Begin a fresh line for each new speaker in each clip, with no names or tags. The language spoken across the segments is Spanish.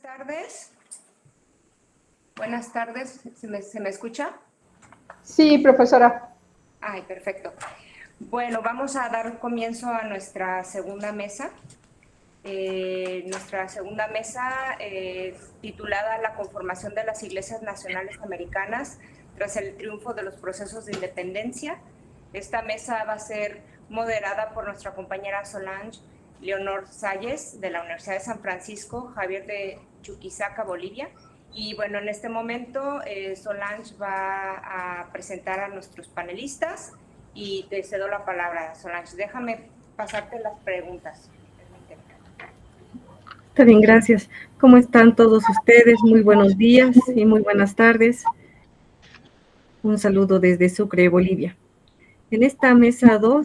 Buenas tardes. Buenas tardes. ¿Se me escucha?
Sí, profesora.
Ay, perfecto. Bueno, vamos a dar comienzo a nuestra segunda mesa. Nuestra segunda mesa titulada La conformación de las iglesias nacionales americanas tras el triunfo de los procesos de independencia. Esta mesa va a ser moderada por nuestra compañera Solange Leonor Salles de la Universidad de San Francisco, Javier de Chuquisaca, Bolivia. Y bueno, en este momento Solange va a presentar a nuestros panelistas y te cedo la palabra, Solange. Déjame pasarte las preguntas.
Está bien, gracias. ¿Cómo están todos ustedes? Muy buenos días y muy buenas tardes. Un saludo desde Sucre, Bolivia. En esta mesa 2,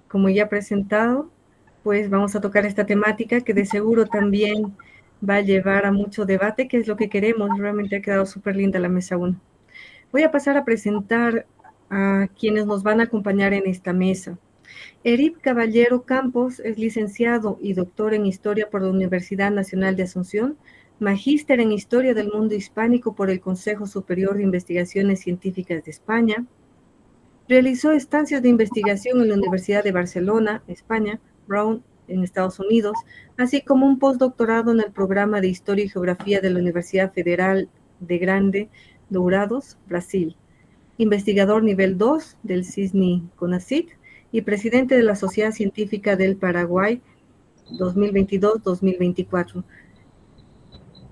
como ya presentado, pues vamos a tocar esta temática que de seguro también va a llevar a mucho debate, que es lo que queremos. Realmente ha quedado súper linda la mesa 1. Voy a pasar a presentar a quienes nos van a acompañar en esta mesa. Erip Caballero Campos es licenciado y doctor en Historia por la Universidad Nacional de Asunción, magíster en Historia del Mundo Hispánico por el Consejo Superior de Investigaciones Científicas de España. Realizó estancias de investigación en la Universidad de Barcelona, España, Brown, en Estados Unidos, así como un postdoctorado en el programa de Historia y Geografía de la Universidad Federal de Grande Dourados, Brasil. Investigador nivel 2 del CISNI CONACYT y presidente de la Sociedad Científica del Paraguay 2022-2024.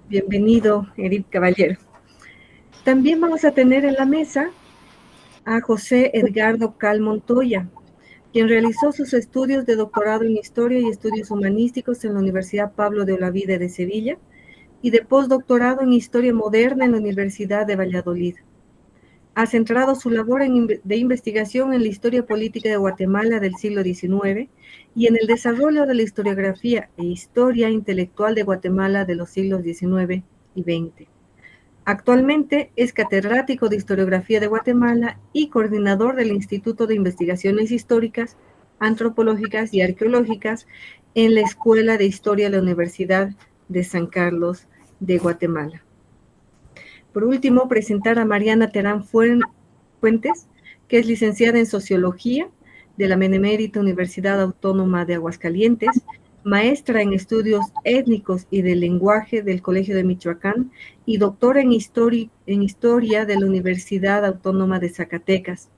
Bienvenido, Erip Caballero. También vamos a tener en la mesa a José Edgardo Cal Montoya, quien realizó sus estudios de doctorado en Historia y Estudios Humanísticos en la Universidad Pablo de Olavide de Sevilla y de postdoctorado en Historia Moderna en la Universidad de Valladolid. Ha centrado su labor de investigación en la historia política de Guatemala del siglo XIX y en el desarrollo de la historiografía e historia intelectual de Guatemala de los siglos XIX y XX. Actualmente es catedrático de Historiografía de Guatemala y coordinador del Instituto de Investigaciones Históricas, Antropológicas y Arqueológicas en la Escuela de Historia de la Universidad de San Carlos de Guatemala. Por último, presentar a Mariana Terán Fuentes, que es licenciada en Sociología de la Benemérita Universidad Autónoma de Aguascalientes, maestra en Estudios Étnicos y del Lenguaje del Colegio de Michoacán y doctora en Historia de la Universidad Autónoma de Zacatecas.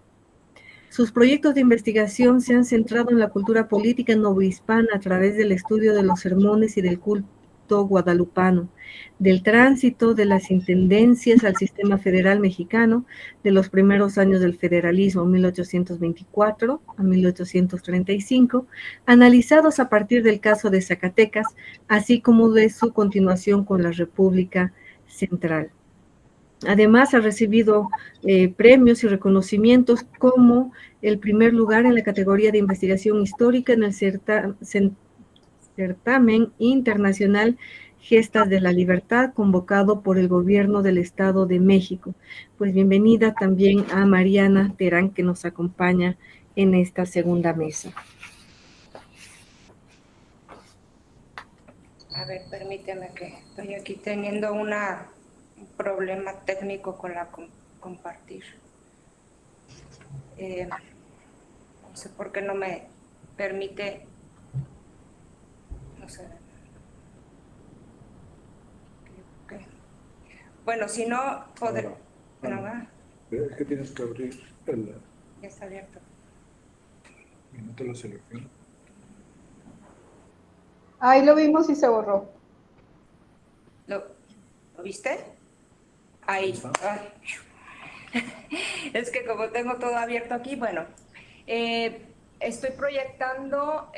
Sus proyectos de investigación se han centrado en la cultura política novohispana a través del estudio de los sermones y del culto guadalupano, del tránsito de las intendencias al sistema federal mexicano, de los primeros años del federalismo, 1824 a 1835, analizados a partir del caso de Zacatecas, así como de su continuación con la República Central. Además, ha recibido premios y reconocimientos como el primer lugar en la categoría de investigación histórica en el certamen internacional Gestas de la Libertad, convocado por el Gobierno del Estado de México. Pues bienvenida también a Mariana Terán, que nos acompaña en esta segunda mesa.
A ver, permíteme que estoy aquí teniendo un problema técnico con la compartir. No sé por qué no me permite, no sé. Okay. Bueno, si no, poder.
Es que tienes que abrir el.
Ya está abierto.
Y no te lo selecciono.
Ahí lo vimos y se borró.
¿Lo viste? Ahí. Ay. Es que como tengo todo abierto aquí, bueno, estoy proyectando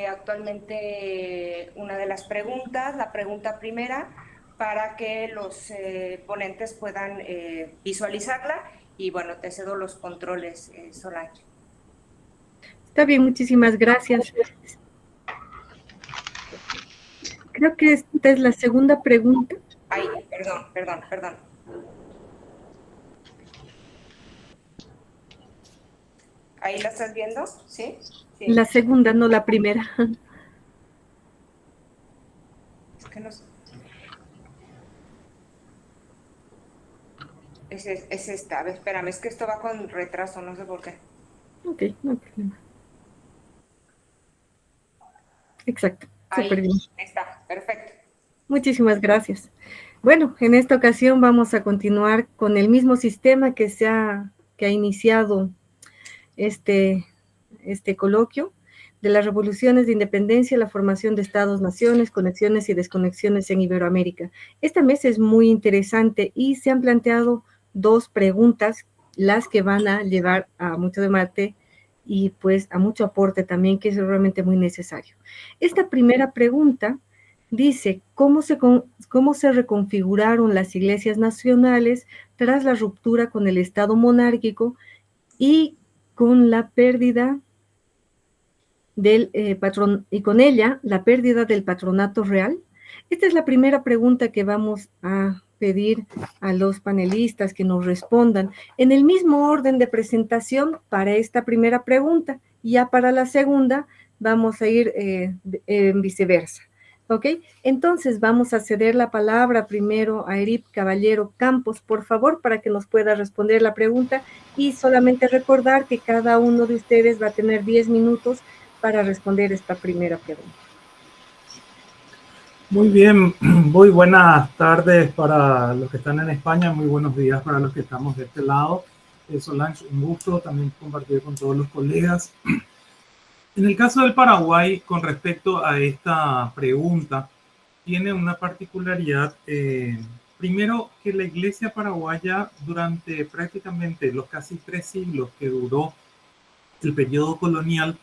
actualmente una de las preguntas, la pregunta primera, para que los ponentes puedan visualizarla y bueno, te cedo los controles, Solange.
Está bien, muchísimas gracias. Creo que esta es la segunda pregunta.
Ay, perdón. ¿Ahí la estás viendo? ¿Sí? Sí.
La segunda, no la primera.
Es que no sé. es esta. A ver, espérame, es que esto va con retraso, no sé por qué.
Ok, no hay problema. Exacto,
Ahí
súper bien.
está, perfecto.
Muchísimas gracias. Bueno, en esta ocasión vamos a continuar con el mismo sistema que ha iniciado este, este coloquio de las revoluciones de independencia, la formación de estados-naciones, conexiones y desconexiones en Iberoamérica. Esta mesa es muy interesante y se han planteado dos preguntas, las que van a llevar a mucho debate y pues a mucho aporte también, que es realmente muy necesario. Esta primera pregunta dice, ¿cómo se reconfiguraron las iglesias nacionales tras la ruptura con el Estado monárquico y con la pérdida del y con ella la pérdida del patronato real? Esta es la primera pregunta que vamos a pedir a los panelistas que nos respondan en el mismo orden de presentación para esta primera pregunta. Y ya para la segunda vamos a ir en viceversa. ¿Ok? Entonces vamos a ceder la palabra primero a Erip Caballero Campos, por favor, para que nos pueda responder la pregunta, y solamente recordar que cada uno de ustedes va a tener 10 minutos para responder esta primera pregunta.
Muy bien, muy buenas tardes para los que están en España, muy buenos días para los que estamos de este lado. Solange, un gusto también compartir con todos los colegas. En el caso del Paraguay, con respecto a esta pregunta, tiene una particularidad. Primero, que la iglesia paraguaya durante prácticamente los casi 3 siglos que duró el periodo colonial,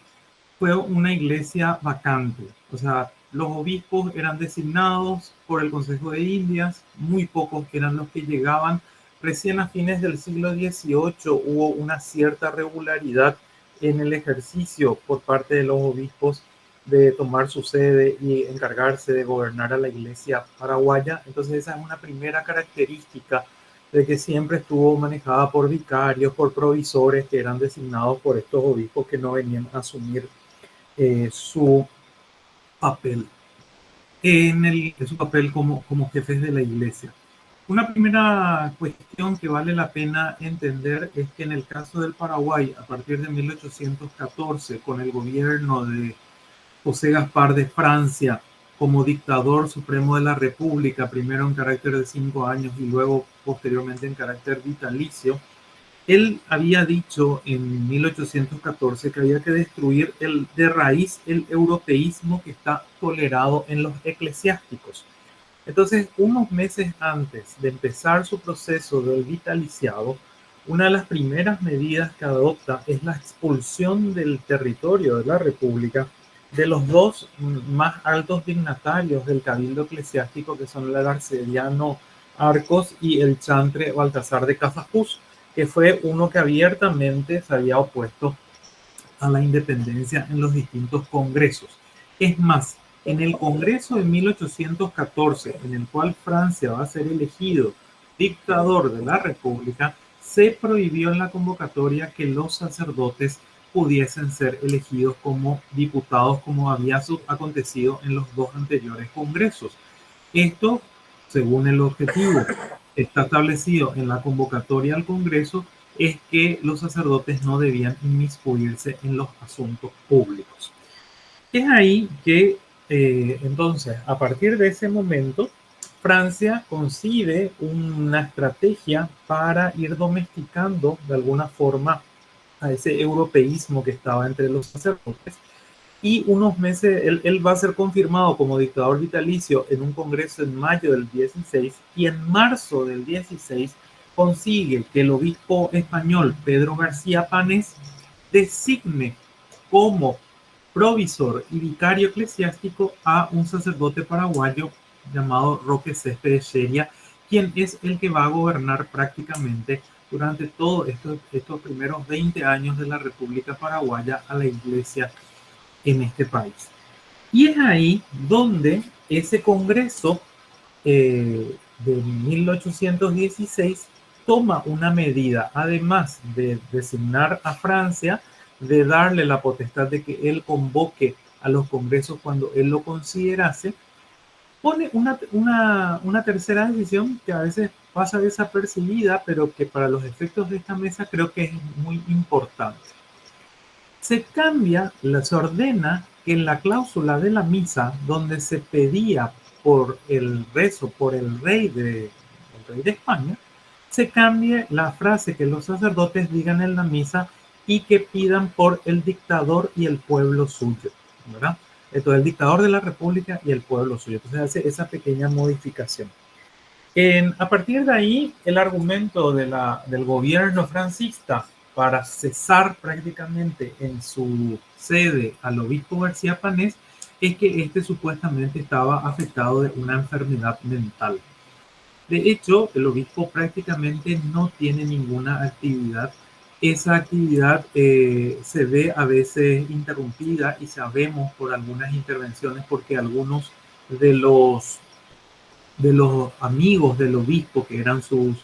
fue una iglesia vacante. O sea, los obispos eran designados por el Consejo de Indias, muy pocos eran los que llegaban. Recién a fines del siglo XVIII hubo una cierta regularidad en el ejercicio por parte de los obispos de tomar su sede y encargarse de gobernar a la iglesia paraguaya. Entonces esa es una primera característica de que siempre estuvo manejada por vicarios, por provisores que eran designados por estos obispos que no venían a asumir su papel su papel como jefes de la iglesia. Una primera cuestión que vale la pena entender es que en el caso del Paraguay, a partir de 1814, con el gobierno de José Gaspar de Francia como dictador supremo de la República, primero en carácter de 5 años y luego posteriormente en carácter vitalicio, él había dicho en 1814 que había que destruir de raíz el europeísmo que está tolerado en los eclesiásticos. Entonces, unos meses antes de empezar su proceso del vitaliciado, una de las primeras medidas que adopta es la expulsión del territorio de la República de los dos más altos dignatarios del cabildo eclesiástico, que son el arcediano Arcos y el chantre Baltasar de Cafajós, que fue uno que abiertamente se había opuesto a la independencia en los distintos congresos. Es más, en el Congreso de 1814, en el cual Francia va a ser elegido dictador de la República, se prohibió en la convocatoria que los sacerdotes pudiesen ser elegidos como diputados, como había acontecido en los dos anteriores congresos. Esto, según el objetivo que está establecido en la convocatoria al Congreso, es que los sacerdotes no debían inmiscuirse en los asuntos públicos. Es ahí que, entonces, a partir de ese momento, Francia concibe una estrategia para ir domesticando de alguna forma a ese europeísmo que estaba entre los sacerdotes, y unos meses, él va a ser confirmado como dictador vitalicio en un congreso en mayo del 16, y en marzo del 16 consigue que el obispo español Pedro García Panés designe como provisor y vicario eclesiástico a un sacerdote paraguayo llamado Roque Céspedes Sheria, quien es el que va a gobernar prácticamente durante todos estos primeros 20 años de la República Paraguaya a la iglesia en este país. Y es ahí donde ese congreso de 1816 toma una medida, además de designar a Francia, de darle la potestad de que él convoque a los congresos cuando él lo considerase, pone una tercera decisión que a veces pasa desapercibida, pero que para los efectos de esta mesa creo que es muy importante. Se ordena que en la cláusula de la misa, donde se pedía por el rezo por el rey de España, se cambie la frase que los sacerdotes digan en la misa y que pidan por el dictador y el pueblo suyo, ¿verdad? Entonces, el dictador de la República y el pueblo suyo. Entonces, hace esa pequeña modificación. A partir de ahí, el argumento del gobierno franquista para cesar prácticamente en su sede al obispo García Panés es que este supuestamente estaba afectado de una enfermedad mental. De hecho, el obispo prácticamente no tiene ninguna actividad. Esa actividad se ve a veces interrumpida y sabemos por algunas intervenciones porque algunos de los amigos del obispo, que eran sus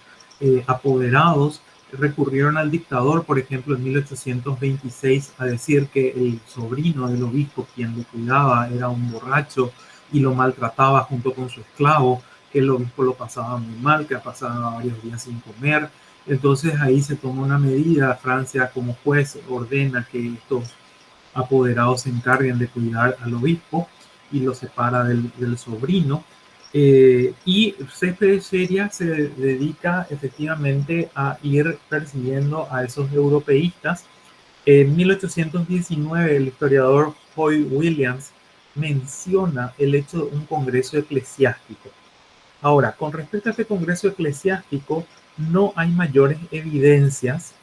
apoderados, recurrieron al dictador, por ejemplo, en 1826, a decir que el sobrino del obispo, quien lo cuidaba, era un borracho y lo maltrataba junto con su esclavo, que el obispo lo pasaba muy mal, que pasaba varios días sin comer. Entonces ahí se toma una medida. Francia, como juez, ordena que estos apoderados se encarguen de cuidar al obispo y lo separa del sobrino. Y Céspedes Sheria se dedica efectivamente a ir persiguiendo a esos europeístas. En 1819, el historiador Hoy Williams menciona el hecho de un congreso eclesiástico. Ahora, con respecto a este congreso eclesiástico, no hay mayores evidencias.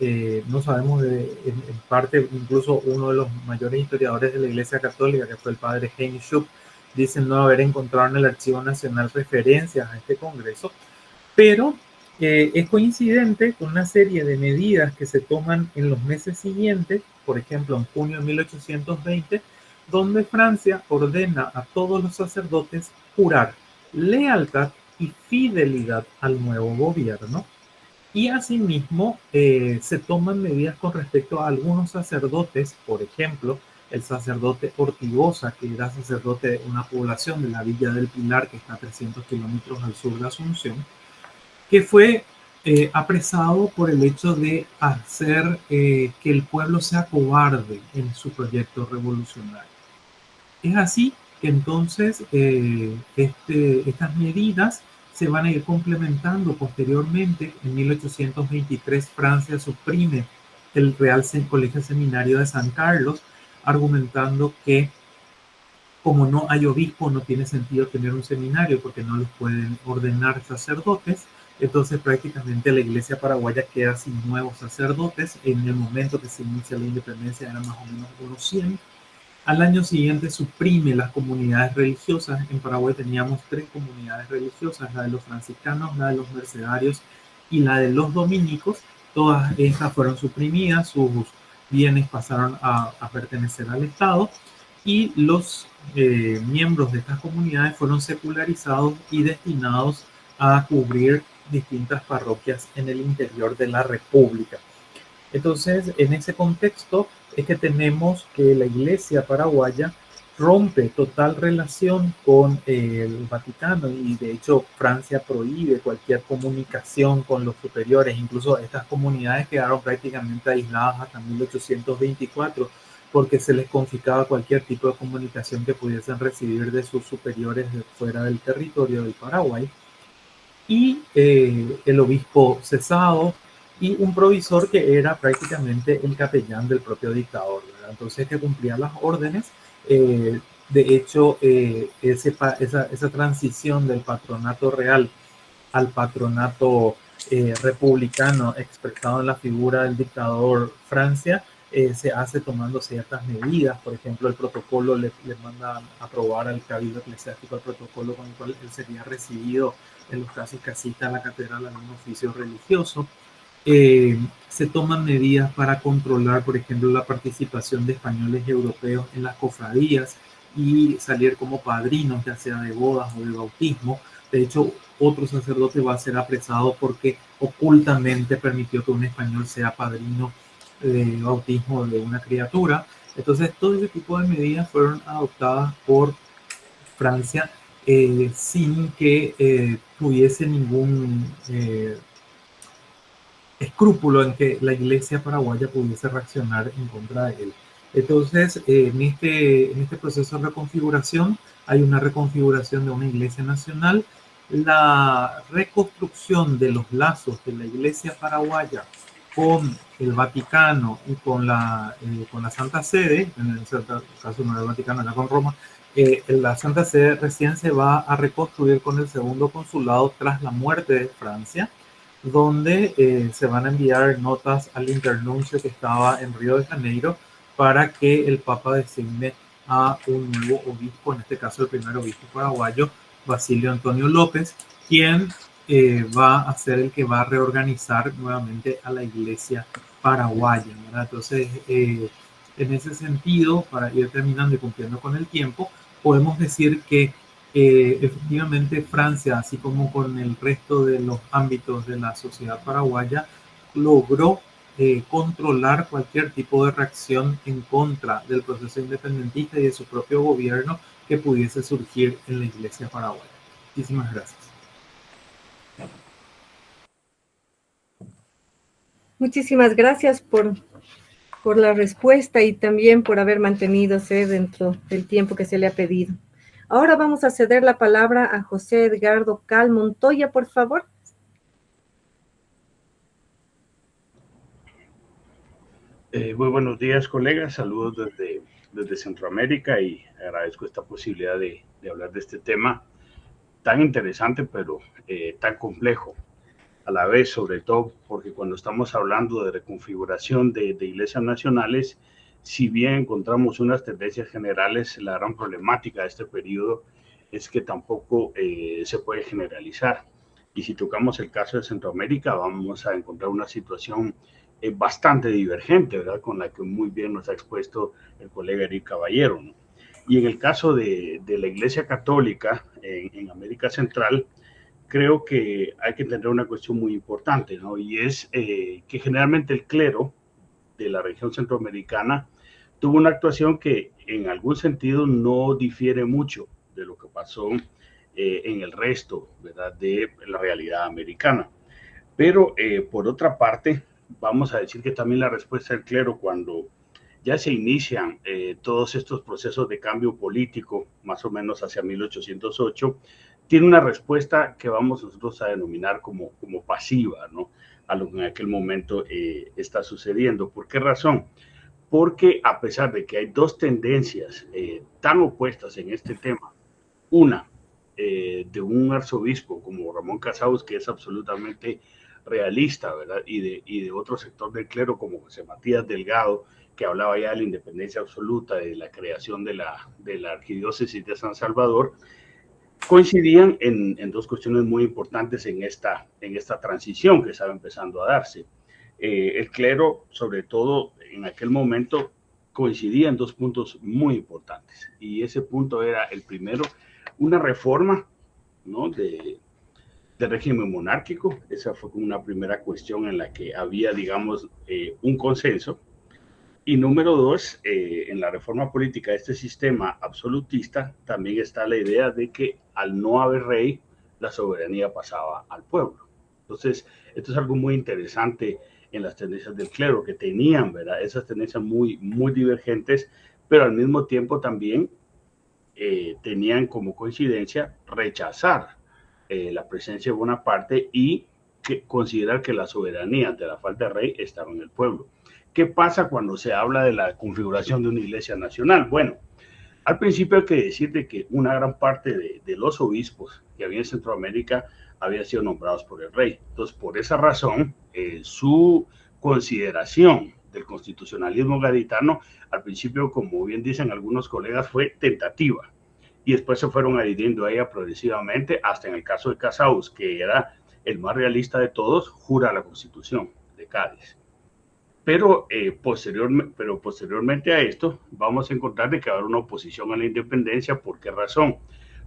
No sabemos, en parte, incluso uno de los mayores historiadores de la Iglesia Católica, que fue el padre Heinz Schupp, dicen no haber encontrado en el Archivo Nacional referencias a este congreso, pero es coincidente con una serie de medidas que se toman en los meses siguientes, por ejemplo, en junio de 1820, donde Francia ordena a todos los sacerdotes jurar lealtad y fidelidad al nuevo gobierno. Y asimismo se toman medidas con respecto a algunos sacerdotes, por ejemplo, el sacerdote Ortigosa, que era sacerdote de una población de la Villa del Pilar, que está a 300 kilómetros al sur de Asunción, que fue apresado por el hecho de hacer que el pueblo sea cobarde en su proyecto revolucionario. Es así que entonces estas medidas se van a ir complementando posteriormente. En 1823 Francia suprime el Real Colegio Seminario de San Carlos, argumentando que como no hay obispo, no tiene sentido tener un seminario porque no les pueden ordenar sacerdotes. Entonces prácticamente la Iglesia paraguaya queda sin nuevos sacerdotes. En el momento que se inicia la independencia eran más o menos unos 100. Al año siguiente suprime las comunidades religiosas. En Paraguay teníamos 3 comunidades religiosas, la de los franciscanos, la de los mercedarios y la de los dominicos. Todas estas fueron suprimidas, sus bienes pasaron a pertenecer al Estado y los miembros de estas comunidades fueron secularizados y destinados a cubrir distintas parroquias en el interior de la República. Entonces, en ese contexto es que tenemos que la Iglesia paraguaya rompe total relación con el Vaticano y de hecho Francia prohíbe cualquier comunicación con los superiores. Incluso estas comunidades quedaron prácticamente aisladas hasta 1824 porque se les confiscaba cualquier tipo de comunicación que pudiesen recibir de sus superiores de fuera del territorio del Paraguay. Y el obispo cesado y un provisor que era prácticamente el capellán del propio dictador, ¿verdad? Entonces que cumplía las órdenes. De hecho, esa transición del patronato real al patronato republicano expresado en la figura del dictador Francia se hace tomando ciertas medidas. Por ejemplo, el protocolo le manda a aprobar al cabildo eclesiástico el protocolo con el cual él sería recibido en los casos que asista a la catedral en un oficio religioso. Se toman medidas para controlar, por ejemplo, la participación de españoles y europeos en las cofradías y salir como padrinos, ya sea de bodas o de bautismo. De hecho, otro sacerdote va a ser apresado porque ocultamente permitió que un español sea padrino de bautismo de una criatura. Entonces, todo ese tipo de medidas fueron adoptadas por Francia sin que tuviese ningún escrúpulo en que la iglesia paraguaya pudiese reaccionar en contra de él. Entonces, en este proceso de reconfiguración, hay una reconfiguración de una iglesia nacional. La reconstrucción de los lazos de la iglesia paraguaya con el Vaticano y con la Santa Sede, en el caso no era el Vaticano, era con Roma, la Santa Sede recién se va a reconstruir con el segundo consulado tras la muerte de Francia, donde se van a enviar notas al internuncio que estaba en Río de Janeiro para que el Papa designe a un nuevo obispo, en este caso el primer obispo paraguayo, Basilio Antonio López, quien va a ser el que va a reorganizar nuevamente a la iglesia paraguaya, ¿verdad? Entonces, en ese sentido, para ir terminando y cumpliendo con el tiempo, podemos decir que efectivamente Francia, así como con el resto de los ámbitos de la sociedad paraguaya, logró controlar cualquier tipo de reacción en contra del proceso independentista y de su propio gobierno que pudiese surgir en la iglesia paraguaya. Muchísimas gracias.
Muchísimas gracias por la respuesta y también por haber mantenidose dentro del tiempo que se le ha pedido. Ahora vamos a ceder la palabra a José Edgardo Cal Montoya, por favor.
Muy buenos días, colegas. Saludos desde Centroamérica y agradezco esta posibilidad de hablar de este tema tan interesante, pero tan complejo a la vez, sobre todo porque cuando estamos hablando de reconfiguración de iglesias nacionales, si bien encontramos unas tendencias generales, la gran problemática de este periodo es que tampoco se puede generalizar. Y si tocamos el caso de Centroamérica, vamos a encontrar una situación bastante divergente, ¿verdad? Con la que muy bien nos ha expuesto el colega Eric Caballero, ¿no? Y en el caso de la Iglesia Católica en América Central, creo que hay que entender una cuestión muy importante, ¿no? Y es que generalmente el clero de la región centroamericana tuvo una actuación que en algún sentido no difiere mucho de lo que pasó en el resto, ¿verdad?, de la realidad americana. Pero por otra parte, vamos a decir que también la respuesta del clero cuando ya se inician todos estos procesos de cambio político, más o menos hacia 1808, tiene una respuesta que vamos nosotros a denominar como pasiva, ¿no?, a lo que en aquel momento está sucediendo. ¿Por qué razón? Porque a pesar de que hay dos tendencias tan opuestas en este tema, una de un arzobispo como Ramón Casaus, que es absolutamente realista, ¿verdad?, y de otro sector del clero como José Matías Delgado, que hablaba ya de la independencia absoluta, de la creación de la arquidiócesis de San Salvador, coincidían en dos cuestiones muy importantes en esta transición que estaba empezando a darse. El clero, sobre todo en aquel momento, coincidía en dos puntos muy importantes, y ese punto era el primero, una reforma, ¿no?, del régimen monárquico. Esa fue una primera cuestión en la que había, digamos, un consenso. Y número dos, en la reforma política de este sistema absolutista también está la idea de que al no haber rey, la soberanía pasaba al pueblo. Entonces, esto es algo muy interesante en las tendencias del clero, que tenían, ¿verdad?, esas tendencias muy, muy divergentes, pero al mismo tiempo también tenían como coincidencia rechazar la presencia de Bonaparte y considerar que la soberanía ante la falta de rey estaba en el pueblo. ¿Qué pasa cuando se habla de la configuración de una iglesia nacional? Bueno, al principio hay que decir de que una gran parte de los obispos que había en Centroamérica habían sido nombrados por el rey. Entonces, por esa razón, su consideración del constitucionalismo gaditano, al principio, como bien dicen algunos colegas, fue tentativa. Y después se fueron adhiriendo a ella progresivamente, hasta en el caso de Casaus, que era el más realista de todos, jura la Constitución de Cádiz. Pero posteriormente a esto vamos a encontrar de que va a haber una oposición a la independencia. ¿Por qué razón?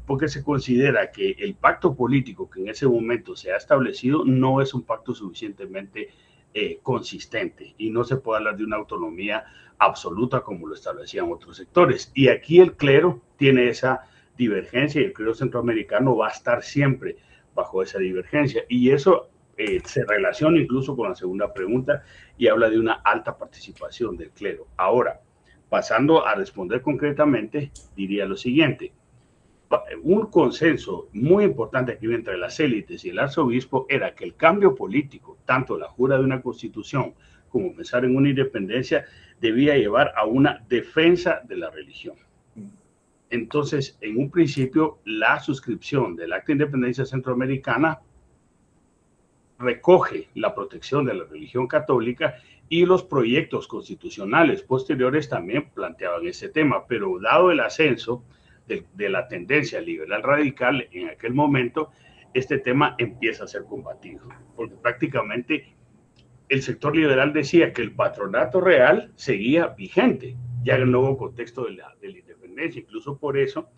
Porque se considera que el pacto político que en ese momento se ha establecido no es un pacto suficientemente consistente y no se puede hablar de una autonomía absoluta como lo establecían otros sectores. Y aquí el clero tiene esa divergencia y el clero centroamericano va a estar siempre bajo esa divergencia. Y eso se relaciona incluso con la segunda pregunta y habla de una alta participación del clero. Ahora, pasando a responder concretamente, diría lo siguiente. Un consenso muy importante aquí entre las élites y el arzobispo era que el cambio político, tanto la jura de una constitución como pensar en una independencia, debía llevar a una defensa de la religión. Entonces, en un principio, la suscripción del Acta de Independencia Centroamericana recoge la protección de la religión católica y los proyectos constitucionales posteriores también planteaban ese tema, pero dado el ascenso de la tendencia liberal radical en aquel momento, este tema empieza a ser combatido, porque prácticamente el sector liberal decía que el patronato real seguía vigente, ya en el nuevo contexto de la independencia. Incluso por eso,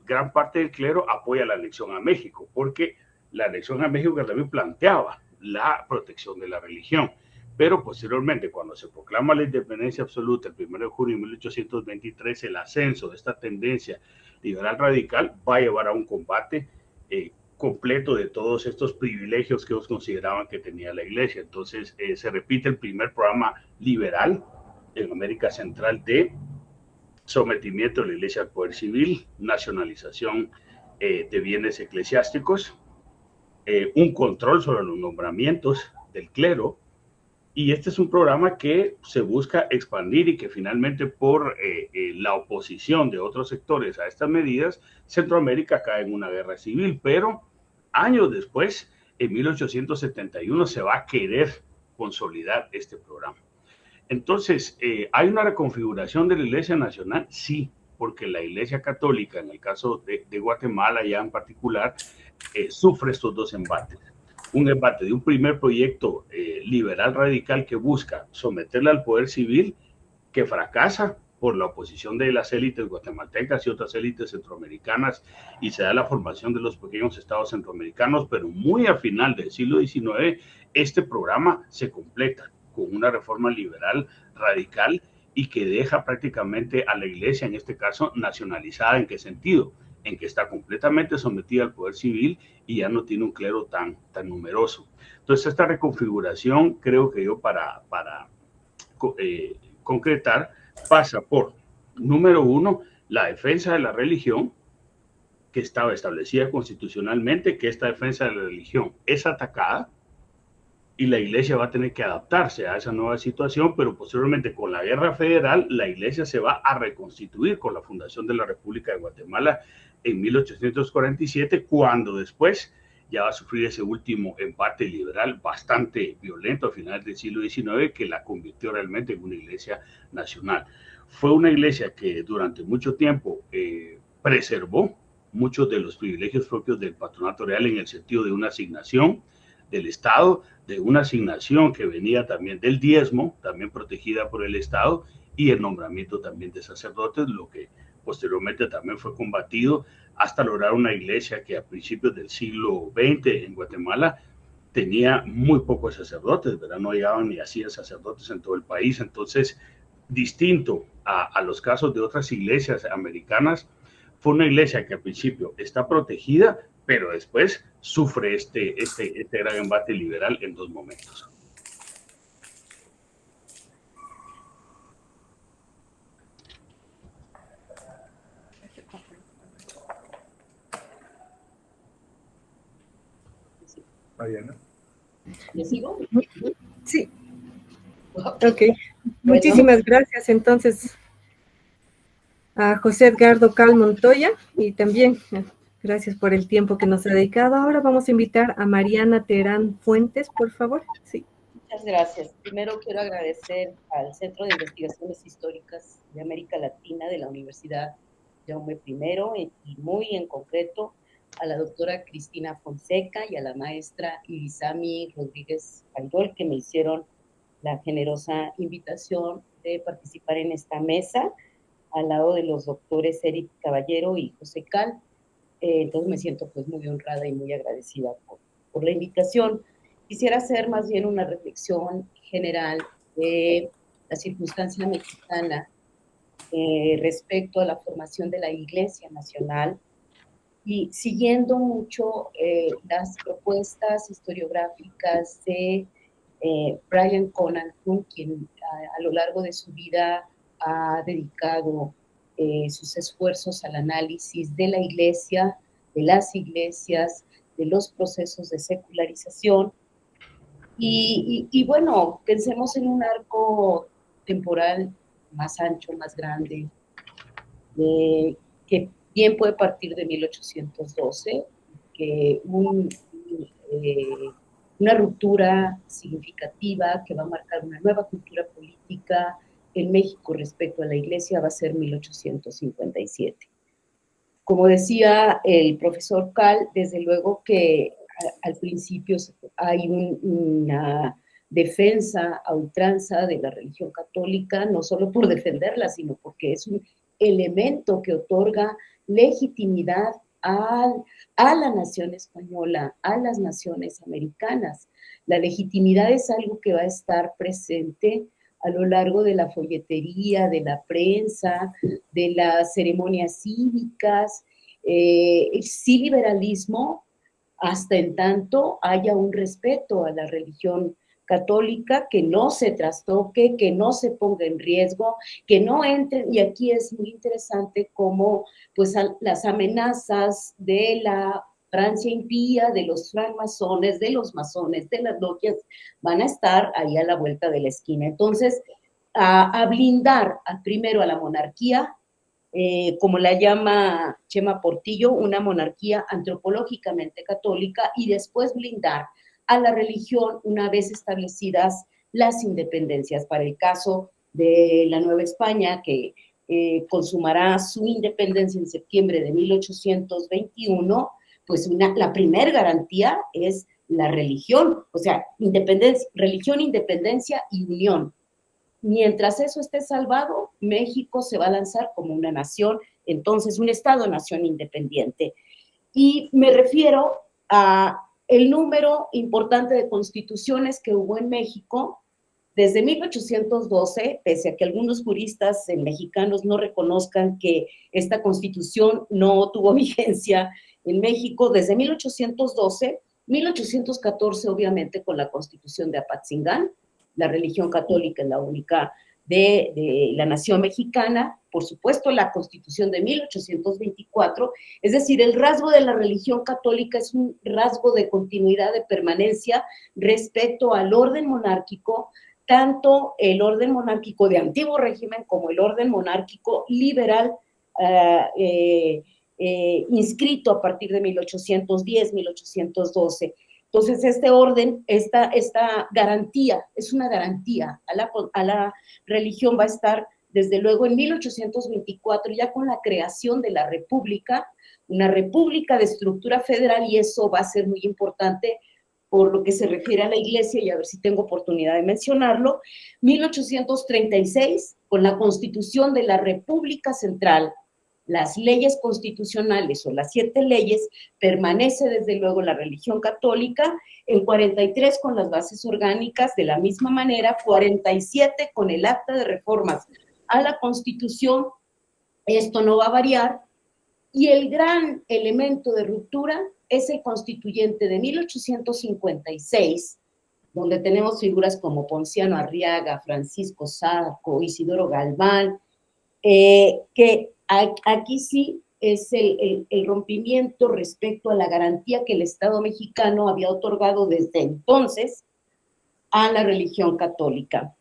gran parte del clero apoya la anexión a México, porque la anexión a México también planteaba la protección de la religión. Pero posteriormente, cuando se proclama la independencia absoluta el 1 de junio de 1823, el ascenso de esta tendencia liberal radical va a llevar a un combate completo de todos estos privilegios que ellos consideraban que tenía la iglesia. Entonces se repite el primer programa liberal en América Central de sometimiento de la iglesia al poder civil, nacionalización de bienes eclesiásticos, un control sobre los nombramientos del clero. Y este es un programa que se busca expandir y que finalmente por la oposición de otros sectores a estas medidas, Centroamérica cae en una guerra civil, pero años después, en 1871, se va a querer consolidar este programa. Entonces, ¿hay una reconfiguración de la Iglesia Nacional? Sí, porque la Iglesia Católica, en el caso de Guatemala ya en particular, sufre estos dos embates. Un embate de un primer proyecto liberal radical que busca someterla al poder civil, que fracasa por la oposición de las élites guatemaltecas y otras élites centroamericanas, y se da la formación de los pequeños estados centroamericanos, pero muy al final del siglo XIX, este programa se completa con una reforma liberal radical y que deja prácticamente a la iglesia, en este caso, nacionalizada. ¿En qué sentido? En que está completamente sometida al poder civil y ya no tiene un clero tan numeroso. Entonces, esta reconfiguración, creo que yo para concretar, pasa por, número uno, la defensa de la religión, que estaba establecida constitucionalmente, que esta defensa de la religión es atacada y la iglesia va a tener que adaptarse a esa nueva situación, pero posteriormente con la guerra federal, la iglesia se va a reconstituir con la fundación de la República de Guatemala en 1847, cuando después ya va a sufrir ese último embate liberal bastante violento a finales del siglo XIX, que la convirtió realmente en una iglesia nacional. Fue una iglesia que durante mucho tiempo preservó muchos de los privilegios propios del patronato real, en el sentido de una asignación del Estado, de una asignación que venía también del diezmo, también protegida por el Estado, y el nombramiento también de sacerdotes, lo que posteriormente también fue combatido hasta lograr una iglesia que a principios del siglo XX en Guatemala tenía muy pocos sacerdotes, ¿verdad? No llegaban ni a 100 sacerdotes en todo el país. Entonces, distinto a los casos de otras iglesias americanas, fue una iglesia que al principio está protegida, pero después sufre este gran embate liberal en dos momentos.
Mariana.
¿Le sigo?
Sí. Ok. Muchísimas gracias entonces a José Edgardo Cal Montoya y también gracias por el tiempo que nos ha dedicado. Ahora vamos a invitar a Mariana Terán Fuentes, por favor. Sí.
Muchas gracias. Primero quiero agradecer al Centro de Investigaciones Históricas de América Latina de la Universidad Jaume I y muy en concreto a la doctora Cristina Fonseca y a la maestra Irizami Rodríguez Ayol, que me hicieron la generosa invitación de participar en esta mesa al lado de los doctores Eric Caballero y José Cal. Entonces me siento pues muy honrada y muy agradecida por la invitación. Quisiera hacer más bien una reflexión general de la circunstancia mexicana respecto a la formación de la Iglesia Nacional y siguiendo mucho las propuestas historiográficas de Brian Conantun, quien a lo largo de su vida ha dedicado sus esfuerzos al análisis de la Iglesia, de las iglesias, de los procesos de secularización. Y bueno, pensemos en un arco temporal más ancho, más grande, que bien puede partir de 1812, que una ruptura significativa que va a marcar una nueva cultura política en México respecto a la Iglesia va a ser 1857. Como decía el profesor Cal, desde luego que al principio hay una defensa a ultranza de la religión católica, no solo por defenderla, sino porque es un elemento que otorga legitimidad a la nación española, a las naciones americanas. La legitimidad es algo que va a estar presente a lo largo de la folletería, de la prensa, de las ceremonias cívicas, sí liberalismo, hasta en tanto haya un respeto a la religión católica, que no se trastoque, que no se ponga en riesgo, que no entren, y aquí es muy interesante cómo pues las amenazas de la Francia impía, de los francmasones, de los masones, de las logias, van a estar ahí a la vuelta de la esquina. Entonces, a blindar primero a la monarquía, como la llama Chema Portillo, una monarquía antropológicamente católica, y después blindar a la religión una vez establecidas las independencias. Para el caso de la Nueva España, que consumará su independencia en septiembre de 1821, pues la primer garantía es la religión, o sea, religión, independencia y unión. Mientras eso esté salvado, México se va a lanzar como una nación, entonces un Estado-nación independiente. Y me refiero a el número importante de constituciones que hubo en México desde 1812, pese a que algunos juristas mexicanos no reconozcan que esta constitución no tuvo vigencia en México, desde 1812, 1814 obviamente con la constitución de Apatzingán, la religión católica es la única de la nación mexicana, por supuesto la Constitución de 1824, es decir, el rasgo de la religión católica es un rasgo de continuidad, de permanencia respecto al orden monárquico, tanto el orden monárquico de antiguo régimen como el orden monárquico liberal inscrito a partir de 1810, 1812. Entonces, este orden, esta garantía, es una garantía a la religión, va a estar desde luego en 1824, ya con la creación de la República, una república de estructura federal, y eso va a ser muy importante por lo que se refiere a la Iglesia, y a ver si tengo oportunidad de mencionarlo. 1836, con la Constitución de la República Central, las leyes constitucionales o las 7 leyes, permanece desde luego la religión católica. En 43 con las bases orgánicas, de la misma manera. 47 con el acta de reformas a la Constitución, esto no va a variar. Y el gran elemento de ruptura es el constituyente de 1856, donde tenemos figuras como Ponciano Arriaga, Francisco Zarco, Isidoro Galván, que aquí sí es el rompimiento respecto a la garantía que el Estado mexicano había otorgado desde entonces a la religión católica.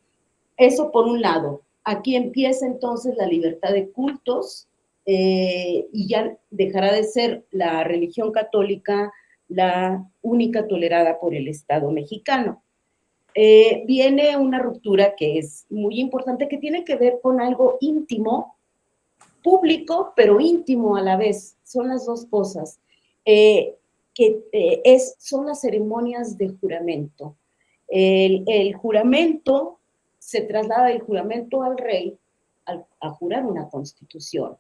Eso por un lado. Aquí empieza entonces la libertad de cultos, y ya dejará de ser la religión católica la única tolerada por el Estado mexicano. Viene una ruptura que es muy importante, que tiene que ver con algo íntimo, público, pero íntimo a la vez. Son las dos cosas. Son las ceremonias de juramento. El juramento, se traslada del juramento al rey a jurar una constitución.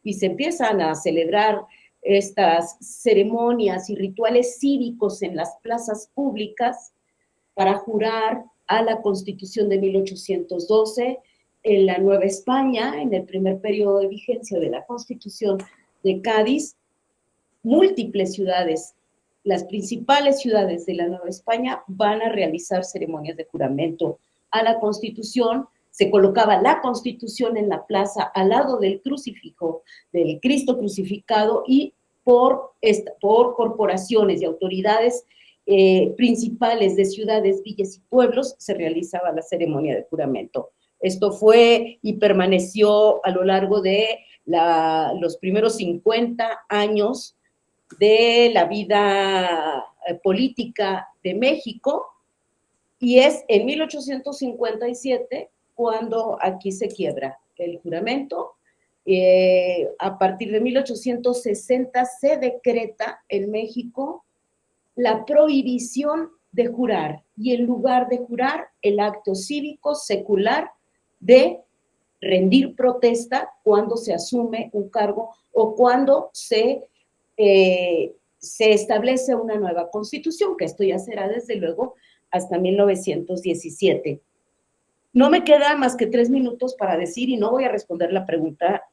Y se empiezan a celebrar estas ceremonias y rituales cívicos en las plazas públicas para jurar a la Constitución de 1812, en la Nueva España, en el primer periodo de vigencia de la Constitución de Cádiz, múltiples ciudades, las principales ciudades de la Nueva España, van a realizar ceremonias de juramento a la Constitución. Se colocaba la Constitución en la plaza al lado del crucifijo, del Cristo crucificado, y por corporaciones y autoridades principales de ciudades, villas y pueblos se realizaba la ceremonia de juramento. Esto fue y permaneció a lo largo de los primeros 50 años de la vida política de México, y es en 1857 cuando aquí se quiebra el juramento. A partir de 1860 se decreta en México la prohibición de jurar, y en lugar de jurar, el acto cívico secular de rendir protesta cuando se asume un cargo o cuando se establece una nueva constitución, que esto ya será desde luego hasta 1917. No me queda más que 3 minutos para decir, y no voy a responder la pregunta,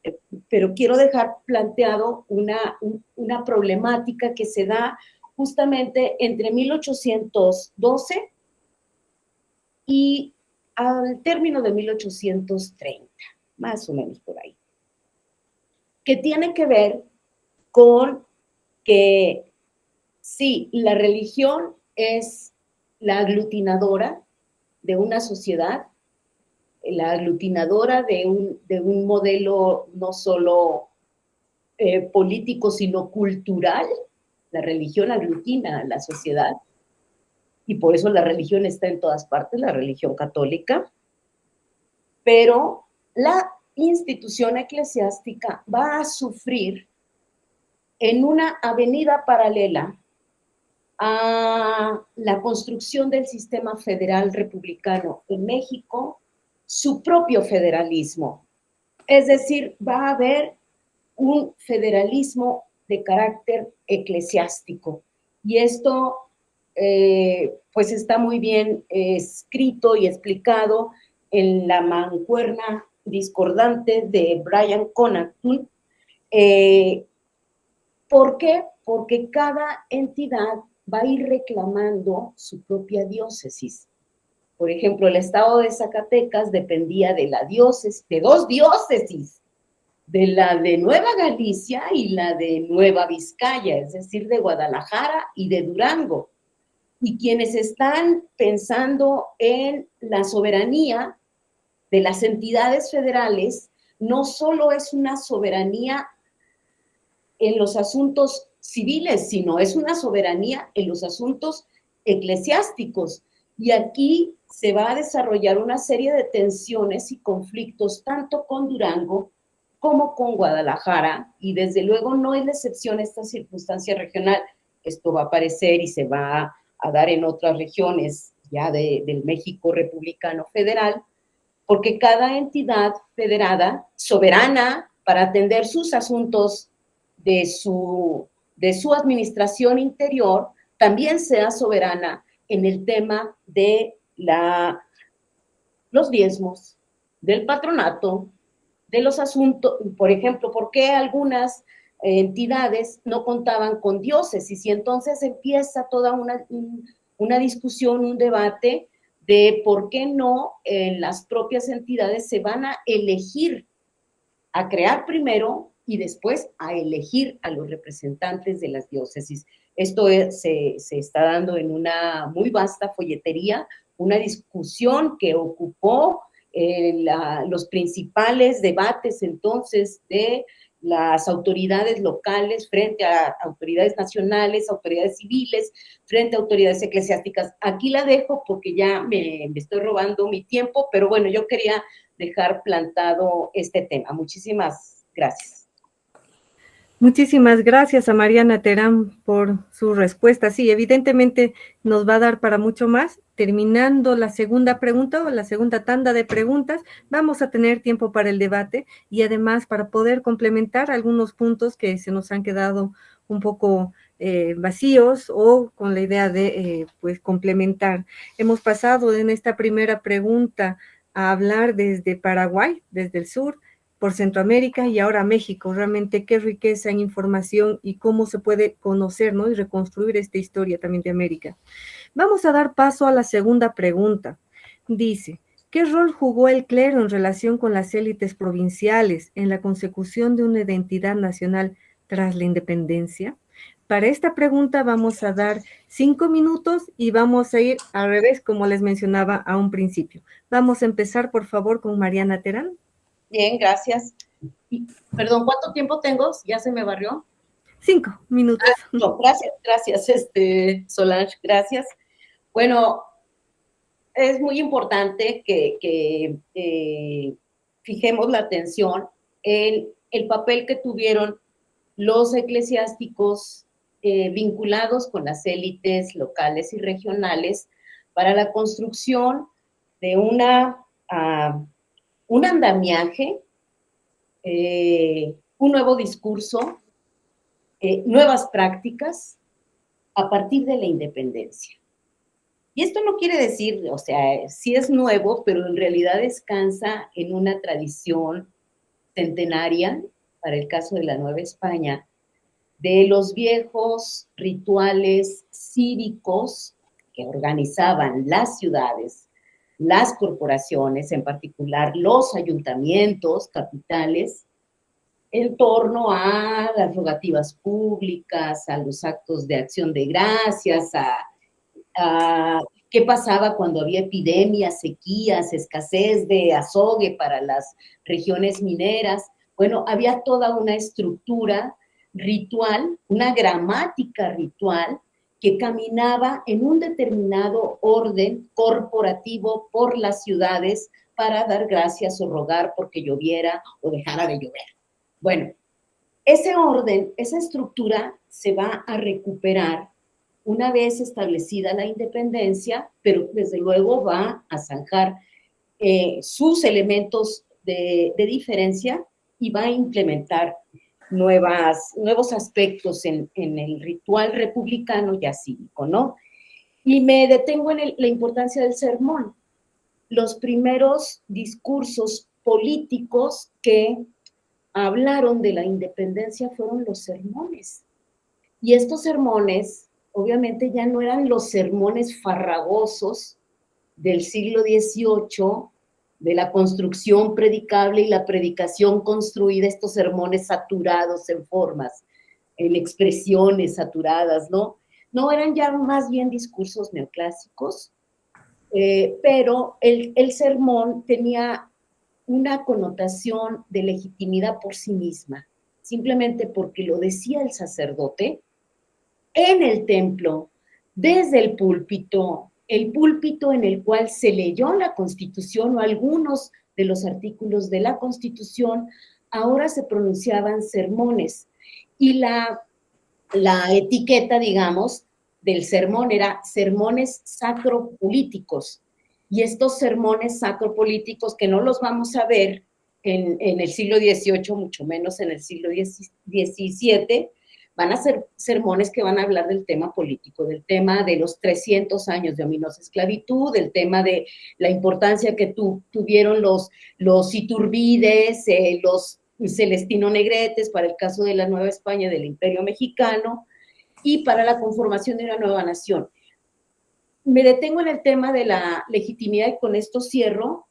pero quiero dejar planteado una problemática que se da justamente entre 1812 y al término de 1830, más o menos por ahí, que tiene que ver con que sí, la religión es la aglutinadora de una sociedad, la aglutinadora de un modelo no solo político, sino cultural. La religión aglutina a la sociedad, y por eso la religión está en todas partes, la religión católica, pero la institución eclesiástica va a sufrir en una avenida paralela a la construcción del sistema federal republicano en México, su propio federalismo. Es decir, va a haber un federalismo de carácter eclesiástico, y esto pues está muy bien escrito y explicado en la mancuerna discordante de Brian Conantun. ¿Por qué? Porque cada entidad va a ir reclamando su propia diócesis. Por ejemplo, el estado de Zacatecas dependía de la diócesis, de 2 diócesis, de la de Nueva Galicia y la de Nueva Vizcaya, es decir, de Guadalajara y de Durango. Y quienes están pensando en la soberanía de las entidades federales, no solo es una soberanía en los asuntos civiles, sino es una soberanía en los asuntos eclesiásticos. Y aquí se va a desarrollar una serie de tensiones y conflictos, tanto con Durango como con Guadalajara, y desde luego no es la excepción esta circunstancia regional. Esto va a aparecer y se va a dar en otras regiones ya del México republicano federal, porque cada entidad federada, soberana para atender sus asuntos de su administración interior, también sea soberana en el tema de los diezmos, del patronato, de los asuntos. Por ejemplo, ¿por qué algunas entidades no contaban con diócesis? Y entonces empieza toda una discusión, un debate de por qué no en las propias entidades se van a elegir, a crear primero y después a elegir a los representantes de las diócesis. Esto se está dando en una muy vasta folletería, una discusión que ocupó los principales debates entonces de las autoridades locales frente a autoridades nacionales, autoridades civiles, frente a autoridades eclesiásticas. Aquí la dejo porque ya me estoy robando mi tiempo, pero bueno, yo quería dejar plantado este tema. Muchísimas gracias.
Muchísimas gracias a Mariana Terán por su respuesta. Sí, evidentemente nos va a dar para mucho más. Terminando la segunda pregunta o la segunda tanda de preguntas, vamos a tener tiempo para el debate y además para poder complementar algunos puntos que se nos han quedado un poco vacíos o con la idea de pues complementar. Hemos pasado en esta primera pregunta a hablar desde Paraguay, desde el sur, por Centroamérica y ahora México. Realmente qué riqueza en información y cómo se puede conocer, ¿no? Y reconstruir esta historia también de América. Vamos a dar paso a la segunda pregunta. Dice, ¿qué rol jugó el clero en relación con las élites provinciales en la consecución de una identidad nacional tras la independencia? Para esta pregunta vamos a dar 5 minutos y vamos a ir al revés, como les mencionaba a un principio. Vamos a empezar, por favor, con Mariana Terán.
Bien, gracias. Perdón, ¿cuánto tiempo tengo? ¿Ya se me barrió?
5 minutos.
No, gracias, Solange, gracias. Bueno, es muy importante que fijemos la atención en el papel que tuvieron los eclesiásticos vinculados con las élites locales y regionales para la construcción de un andamiaje, un nuevo discurso, nuevas prácticas a partir de la independencia. Y esto no quiere decir, o sea, sí es nuevo, pero en realidad descansa en una tradición centenaria, para el caso de la Nueva España, de los viejos rituales cívicos que organizaban las ciudades, las corporaciones, en particular los ayuntamientos capitales, en torno a las rogativas públicas, a los actos de acción de gracias, a qué pasaba cuando había epidemias, sequías, escasez de azogue para las regiones mineras. Bueno, había toda una estructura ritual, una gramática ritual que caminaba en un determinado orden corporativo por las ciudades para dar gracias o rogar porque lloviera o dejara de llover. Bueno, ese orden, esa estructura se va a recuperar una vez establecida la independencia, pero desde luego va a zanjar sus elementos de diferencia y va a implementar nuevos aspectos en el ritual republicano ya cívico, ¿no? Y me detengo en la importancia del sermón. Los primeros discursos políticos que hablaron de la independencia fueron los sermones. Y estos sermones, obviamente, ya no eran los sermones farragosos del siglo XVIII, de la construcción predicable y la predicación construida, estos sermones saturados en formas, en expresiones saturadas, ¿no? No, eran ya más bien discursos neoclásicos, pero el sermón tenía una connotación de legitimidad por sí misma, simplemente porque lo decía el sacerdote en el templo, desde el púlpito en el cual se leyó la Constitución o algunos de los artículos de la Constitución, ahora se pronunciaban sermones. Y la etiqueta, digamos, del sermón era sermones sacropolíticos. Y estos sermones sacropolíticos, que no los vamos a ver en el siglo XVIII, mucho menos en el siglo XVII, van a ser sermones que van a hablar del tema político, del tema de los 300 años de ominosa esclavitud, del tema de la importancia que tuvieron los Iturbides, los Celestino Negretes, para el caso de la Nueva España, del Imperio Mexicano, y para la conformación de una nueva nación. Me detengo en el tema de la legitimidad y con esto cierro,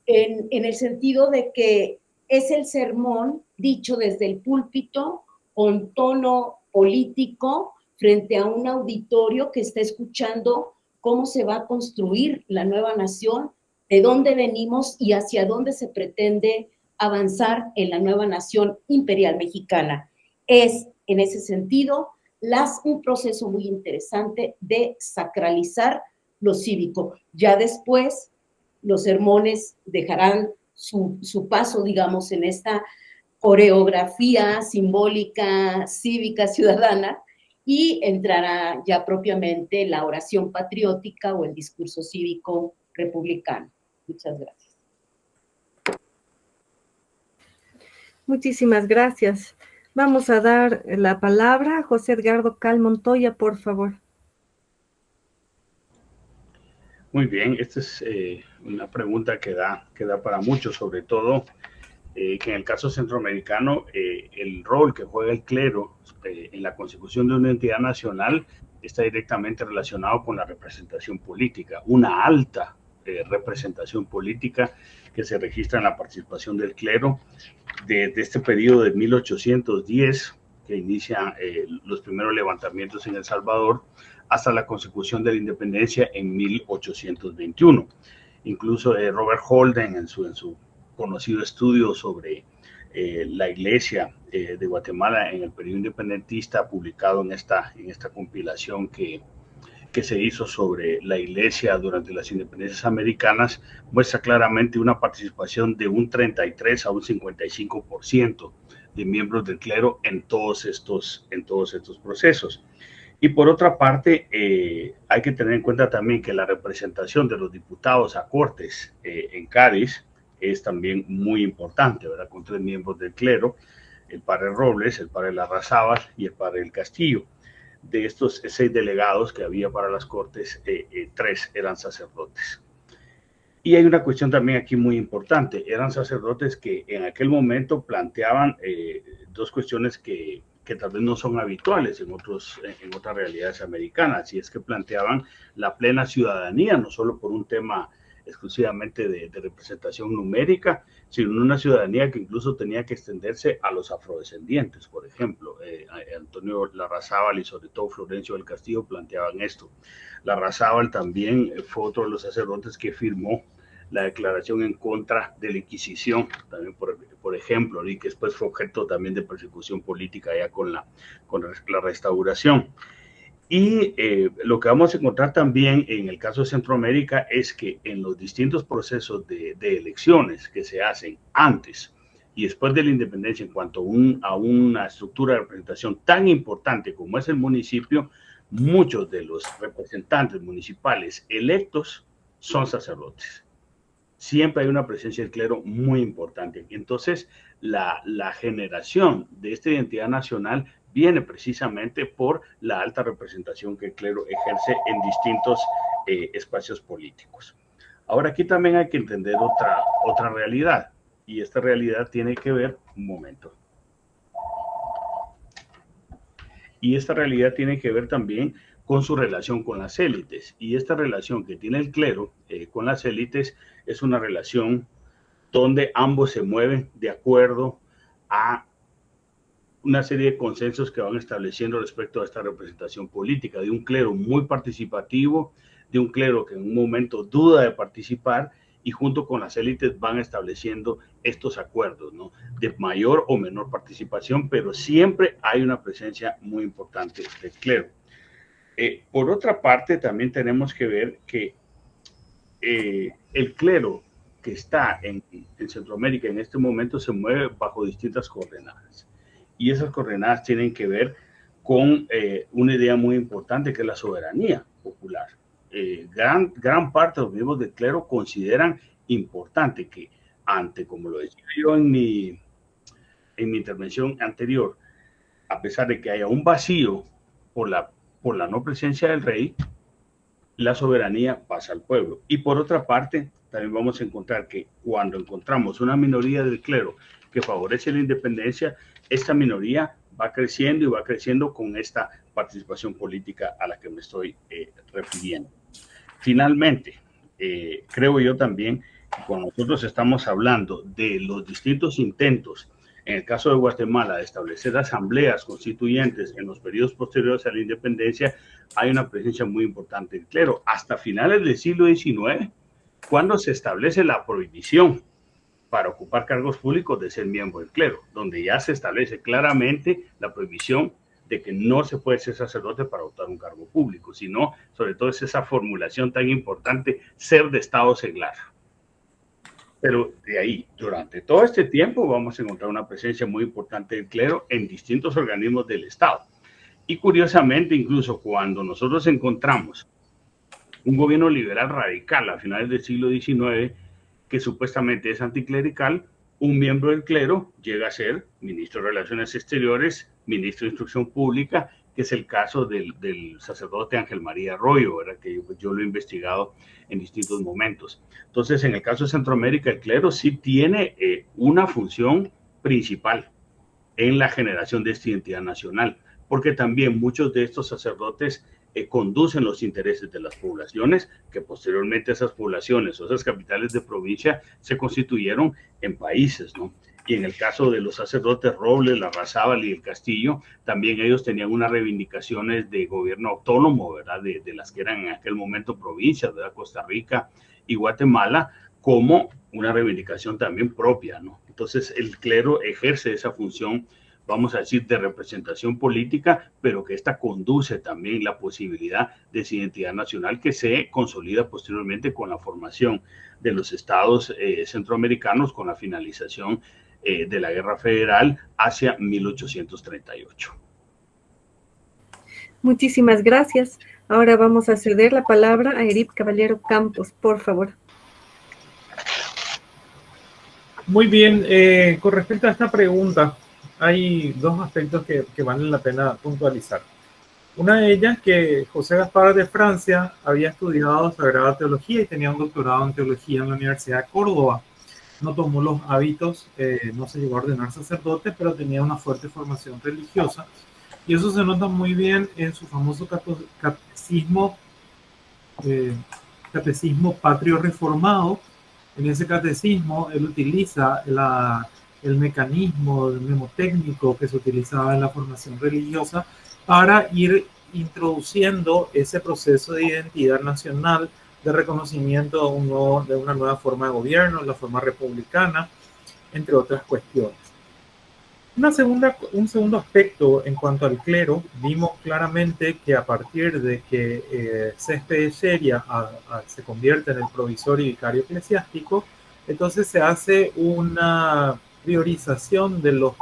en el sentido de que es el sermón dicho desde el púlpito con tono político frente a un auditorio que está escuchando cómo se va a construir la nueva nación, de dónde venimos y hacia dónde se pretende avanzar en la nueva nación imperial mexicana. Es, en ese sentido, un proceso muy interesante de sacralizar lo cívico. Ya después, los sermones dejarán su paso, digamos, en esta coreografía simbólica, cívica, ciudadana, y entrará ya propiamente la oración patriótica o el discurso cívico republicano. Muchas gracias.
Muchísimas gracias. Vamos a dar la palabra a José Edgardo Cal Montoya, por favor.
Muy bien, esta es una pregunta que da para mucho, sobre todo que en el caso centroamericano el rol que juega el clero en la consecución de una entidad nacional está directamente relacionado con la representación política, una alta representación política que se registra en la participación del clero desde este periodo de 1810, que inicia los primeros levantamientos en El Salvador, hasta la consecución de la independencia en 1821. Incluso Robert Holden en su conocido estudio sobre la iglesia de Guatemala en el periodo independentista, publicado en esta compilación que se hizo sobre la iglesia durante las independencias americanas, muestra claramente una participación de un 33 a un 55% de miembros del clero en todos estos procesos. Y por otra parte, hay que tener en cuenta también que la representación de los diputados a Cortes en Cádiz es también muy importante, ¿verdad? Con 3 miembros del clero, el padre Robles, el padre Larrazábal y el padre del Castillo. De estos 6 delegados que había para las Cortes, 3 eran sacerdotes. Y hay una cuestión también aquí muy importante. Eran sacerdotes que en aquel momento planteaban 2 cuestiones que tal vez no son habituales en otras realidades americanas, y es que planteaban la plena ciudadanía, no solo por un tema exclusivamente de representación numérica, sino una ciudadanía que incluso tenía que extenderse a los afrodescendientes, por ejemplo. Antonio Larrazábal y sobre todo Florencio del Castillo planteaban esto. Larrazábal también fue otro de los sacerdotes que firmó la declaración en contra de la Inquisición, también por ejemplo, y que después fue objeto también de persecución política ya con la restauración. Y lo que vamos a encontrar también en el caso de Centroamérica es que en los distintos procesos de elecciones que se hacen antes y después de la independencia en cuanto a una estructura de representación tan importante como es el municipio, muchos de los representantes municipales electos son sacerdotes. Siempre hay una presencia del clero muy importante. Entonces, la generación de esta identidad nacional viene precisamente por la alta representación que el clero ejerce en distintos espacios políticos. Ahora, aquí también hay que entender otra realidad, y esta realidad tiene que ver, un momento, y esta realidad tiene que ver también con su relación con las élites, y esta relación que tiene el clero con las élites es una relación donde ambos se mueven de acuerdo a una serie de consensos que van estableciendo respecto a esta representación política, de un clero muy participativo, de un clero que en un momento duda de participar, y junto con las élites van estableciendo estos acuerdos, ¿no? De mayor o menor participación, pero siempre hay una presencia muy importante del clero. Por otra parte, también tenemos que ver que el clero que está en Centroamérica en este momento se mueve bajo distintas coordenadas. Y esas coordenadas tienen que ver con una idea muy importante que es la soberanía popular. Gran parte de los miembros del clero consideran importante que como lo decía yo en mi intervención anterior, a pesar de que haya un vacío por la no presencia del rey, la soberanía pasa al pueblo. Y por otra parte, también vamos a encontrar que cuando encontramos una minoría del clero que favorece la independencia, esta minoría va creciendo y va creciendo con esta participación política a la que me estoy refiriendo. Finalmente, creo yo también que cuando nosotros estamos hablando de los distintos intentos, en el caso de Guatemala, de establecer asambleas constituyentes en los periodos posteriores a la independencia, hay una presencia muy importante del clero. Hasta finales del siglo XIX, cuando se establece la prohibición para ocupar cargos públicos de ser miembro del clero, donde ya se establece claramente la prohibición de que no se puede ser sacerdote para optar un cargo público, sino sobre todo es esa formulación tan importante, ser de estado seglar. Pero de ahí, durante todo este tiempo, vamos a encontrar una presencia muy importante del clero en distintos organismos del Estado. Y curiosamente, incluso cuando nosotros encontramos un gobierno liberal radical a finales del siglo XIX, que supuestamente es anticlerical, un miembro del clero llega a ser ministro de Relaciones Exteriores, ministro de Instrucción Pública que es el caso del sacerdote Ángel María Arroyo, ¿verdad? Que yo lo he investigado en distintos momentos. Entonces, en el caso de Centroamérica, el clero sí tiene una función principal en la generación de esta identidad nacional, porque también muchos de estos sacerdotes conducen los intereses de las poblaciones, que posteriormente esas poblaciones o esas capitales de provincia se constituyeron en países, ¿no? Y en el caso de los sacerdotes Robles, Larrazábal y el Castillo, también ellos tenían unas reivindicaciones de gobierno autónomo, ¿verdad? De las que eran en aquel momento provincias, ¿verdad? Costa Rica y Guatemala, como una reivindicación también propia, ¿no? Entonces el clero ejerce esa función, vamos a decir, de representación política, pero que esta conduce también la posibilidad de esa identidad nacional que se consolida posteriormente con la formación de los estados centroamericanos, con la finalización de la Guerra Federal hacia 1838.
Muchísimas gracias. Ahora vamos a ceder la palabra a Erip Caballero Campos, por favor.
Muy bien, con respecto a esta pregunta, hay dos aspectos que valen la pena puntualizar. Una de ellas que José Gaspar de Francia había estudiado Sagrada Teología y tenía un doctorado en Teología en la Universidad de Córdoba. No tomó los hábitos, no se llegó a ordenar sacerdote, pero tenía una fuerte formación religiosa. Y eso se nota muy bien en su famoso catecismo patrio reformado. En ese catecismo él utiliza el mecanismo mnemotécnico que se utilizaba en la formación religiosa para ir introduciendo ese proceso de identidad nacional, de reconocimiento de una nueva forma de gobierno, la forma republicana, entre otras cuestiones. Un segundo aspecto en cuanto al clero, vimos claramente que a partir de que Céspedes Xeria se convierte en el provisor y vicario eclesiástico, entonces se hace una priorización de los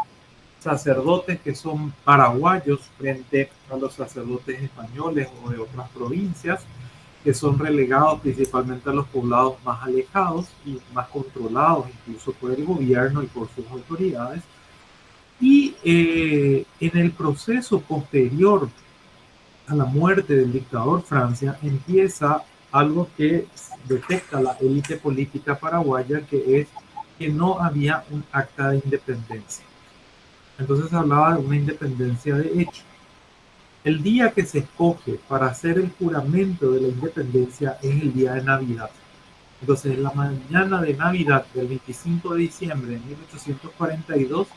sacerdotes que son paraguayos frente a los sacerdotes españoles o de otras provincias, que son relegados principalmente a los poblados más alejados y más controlados incluso por el gobierno y por sus autoridades. Y en el proceso posterior a la muerte del dictador Francia empieza algo que detecta la élite política paraguaya, que es que no había un acta de independencia. Entonces hablaba de una independencia de hecho. El día que se escoge para hacer el juramento de la independencia es el día de Navidad. Entonces, en la mañana de Navidad del 25 de diciembre de 1842,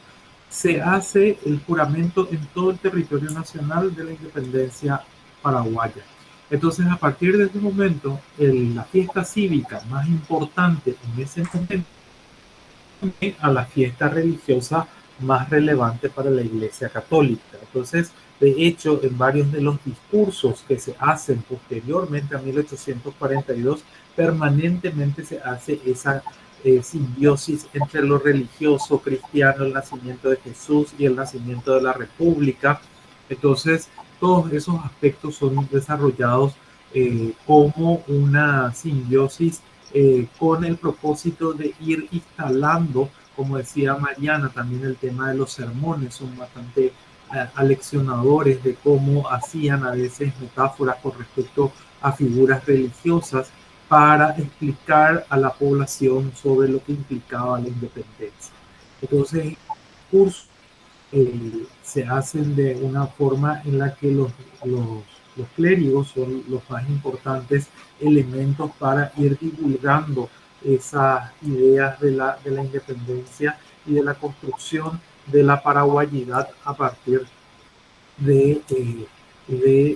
se hace el juramento en todo el territorio nacional de la independencia paraguaya. Entonces, a partir de ese momento, la fiesta cívica más importante en ese momento a la fiesta religiosa más relevante para la Iglesia Católica. Entonces, de hecho, en varios de los discursos que se hacen posteriormente a 1842, permanentemente se hace esa simbiosis entre lo religioso cristiano, el nacimiento de Jesús y el nacimiento de la República. Entonces, todos esos aspectos son desarrollados como una simbiosis con el propósito de ir instalando, como decía Mariana, también el tema de los sermones son bastante aleccionadores de cómo hacían a veces metáforas con respecto a figuras religiosas para explicar a la población sobre lo que implicaba la independencia. Entonces, los cursos se hacen de una forma en la que los clérigos son los más importantes elementos para ir divulgando esas ideas de la independencia y de la construcción de la paraguayidad a partir de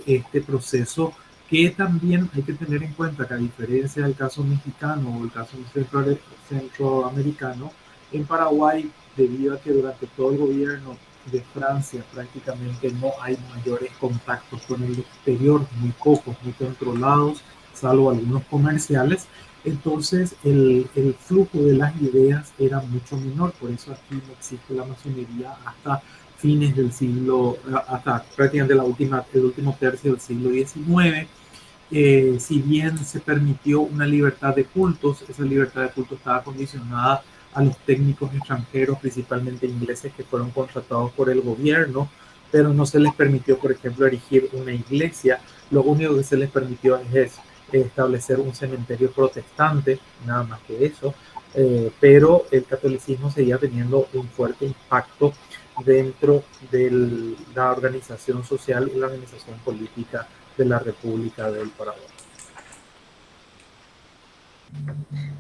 este proceso, que también hay que tener en cuenta que, a diferencia del caso mexicano o el caso centroamericano, en Paraguay, debido a que durante todo el gobierno de Francia prácticamente no hay mayores contactos con el exterior, muy pocos, muy controlados, salvo algunos comerciales, entonces el flujo de las ideas era mucho menor. Por eso aquí no existe la masonería hasta fines del siglo, hasta prácticamente el último tercio del siglo XIX. Si bien se permitió una libertad de cultos, esa libertad de cultos estaba condicionada a los técnicos extranjeros, principalmente ingleses, que fueron contratados por el gobierno pero no se les permitió, por ejemplo, erigir una iglesia. Lo único que se les permitió es establecer un cementerio protestante, nada más que eso, pero el catolicismo seguía teniendo un fuerte impacto dentro de la organización social y la organización política de la República del Paraguay.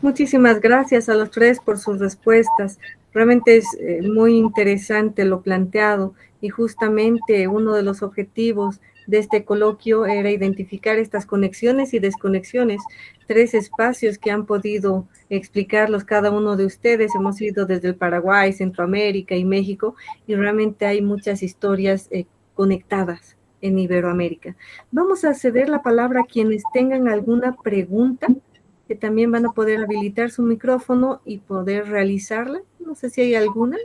Muchísimas gracias a los tres por sus respuestas. Realmente es muy interesante lo planteado y justamente uno de los objetivos de este coloquio era identificar estas conexiones y desconexiones, tres espacios que han podido explicarlos cada uno de ustedes. Hemos ido desde el Paraguay, Centroamérica y México y realmente hay muchas historias conectadas en Iberoamérica. Vamos a ceder la palabra a quienes tengan alguna pregunta, que también van a poder habilitar su micrófono y poder realizarla. No sé si hay alguna.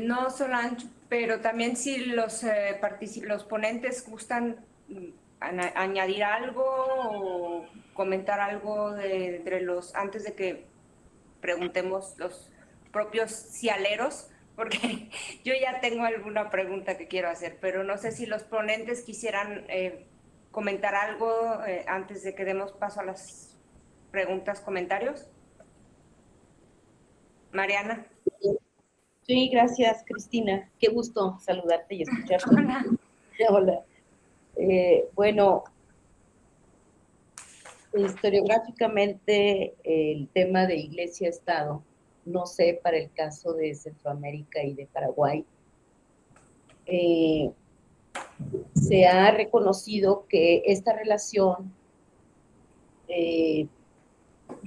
No, Solange, pero también si los ponentes gustan añadir algo o comentar algo entre antes de que preguntemos los propios cialeros, porque yo ya tengo alguna pregunta que quiero hacer, pero no sé si los ponentes quisieran comentar algo antes de que demos paso a las preguntas, comentarios. Mariana.
Sí, gracias, Cristina. Qué gusto saludarte y escucharte.
Hola.
Hola. Bueno, historiográficamente el tema de Iglesia-Estado, no sé para el caso de Centroamérica y de Paraguay, se ha reconocido que esta relación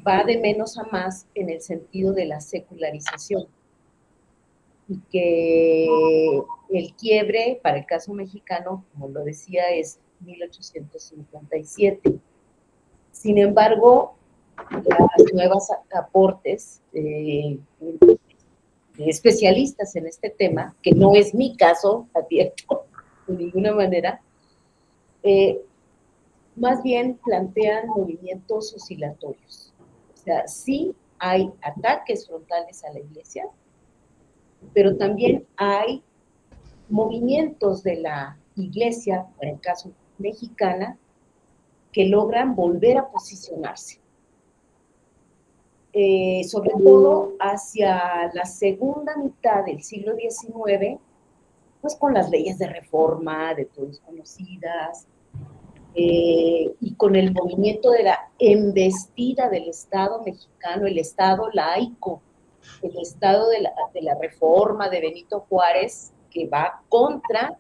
va de menos a más en el sentido de la secularización y que el quiebre para el caso mexicano, como lo decía, es 1857. Sin embargo, las nuevas aportes de especialistas en este tema, que no es mi caso abierto de ninguna manera, más bien plantean movimientos oscilatorios. O sea, sí hay ataques frontales a la iglesia, pero también hay movimientos de la iglesia, en el caso mexicana, que logran volver a posicionarse. Sobre todo hacia la segunda mitad del siglo XIX, pues con las leyes de reforma, de todos conocidas, y con el movimiento de la embestida del Estado mexicano, el Estado laico, el Estado de la reforma de Benito Juárez, que va contra,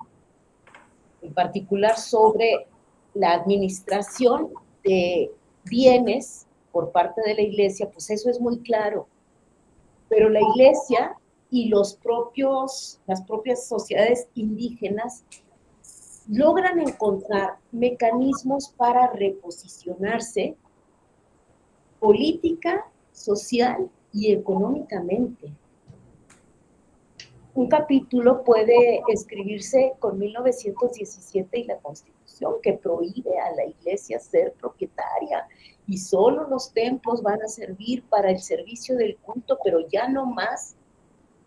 en particular sobre la administración de bienes por parte de la iglesia, pues eso es muy claro. Pero la iglesia y las propias sociedades indígenas logran encontrar mecanismos para reposicionarse política, social y económicamente. Un capítulo puede escribirse con 1917 y la Constitución, que prohíbe a la iglesia ser propietaria y solo los templos van a servir para el servicio del culto, pero ya no más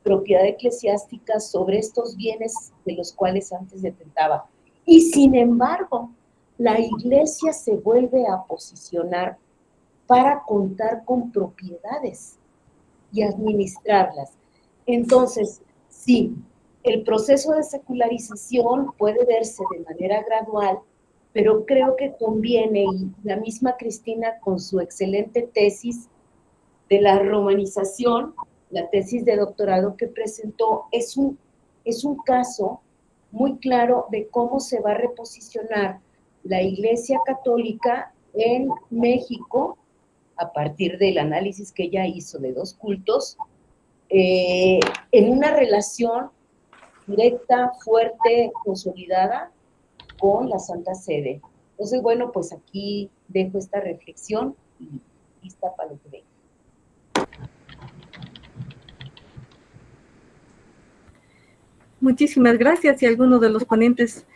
propiedad eclesiástica sobre estos bienes de los cuales antes detentaba. Y sin embargo, la iglesia se vuelve a posicionar para contar con propiedades y administrarlas. Entonces, sí, el proceso de secularización puede verse de manera gradual, pero creo que conviene, y la misma Cristina con su excelente tesis de la romanización, la tesis de doctorado que presentó, es un caso muy claro de cómo se va a reposicionar la Iglesia Católica en México a partir del análisis que ella hizo de dos cultos, en una relación directa, fuerte, consolidada con la Santa Sede. Entonces, bueno, pues aquí dejo esta reflexión y lista para lo que venga.
Muchísimas gracias. Si alguno de los ponentes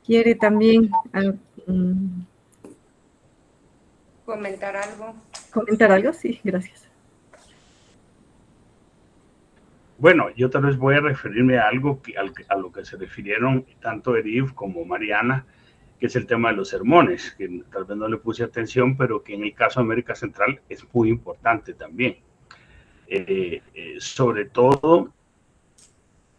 quiere también
¿Comentar algo?
comentar algo, sí, gracias.
Bueno, yo tal vez voy a referirme a algo a lo que se refirieron tanto Erif como Mariana, que es el tema de los sermones, que tal vez no le puse atención, pero que en el caso de América Central es muy importante también. Sobre todo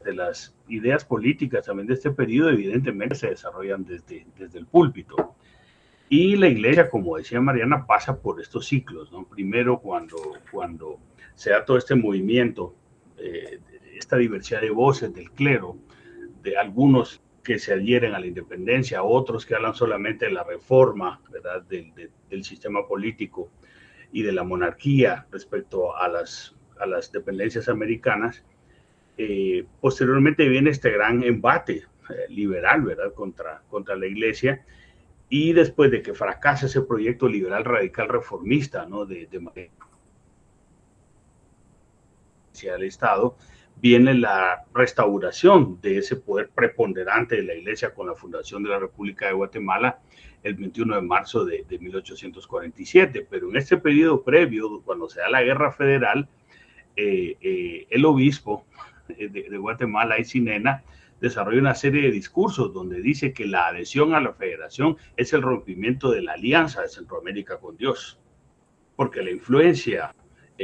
de las ideas políticas también de este periodo, evidentemente se desarrollan desde el púlpito. Y la iglesia, como decía Mariana, pasa por estos ciclos, ¿no? Primero, cuando se da todo este movimiento, esta diversidad de voces del clero, de algunos que se adhieren a la independencia, otros que hablan solamente de la reforma, ¿verdad? Del sistema político y de la monarquía respecto a las dependencias americanas. Posteriormente viene este gran embate liberal, ¿verdad? Contra la iglesia, y después de que fracasa ese proyecto liberal radical reformista, ¿no? del Estado, viene la restauración de ese poder preponderante de la iglesia con la fundación de la República de Guatemala el 21 de marzo de 1847. Pero en este periodo previo, cuando se da la guerra federal, el obispo de Guatemala, Aycinena, desarrolla una serie de discursos donde dice que la adhesión a la federación es el rompimiento de la alianza de Centroamérica con Dios, porque la influencia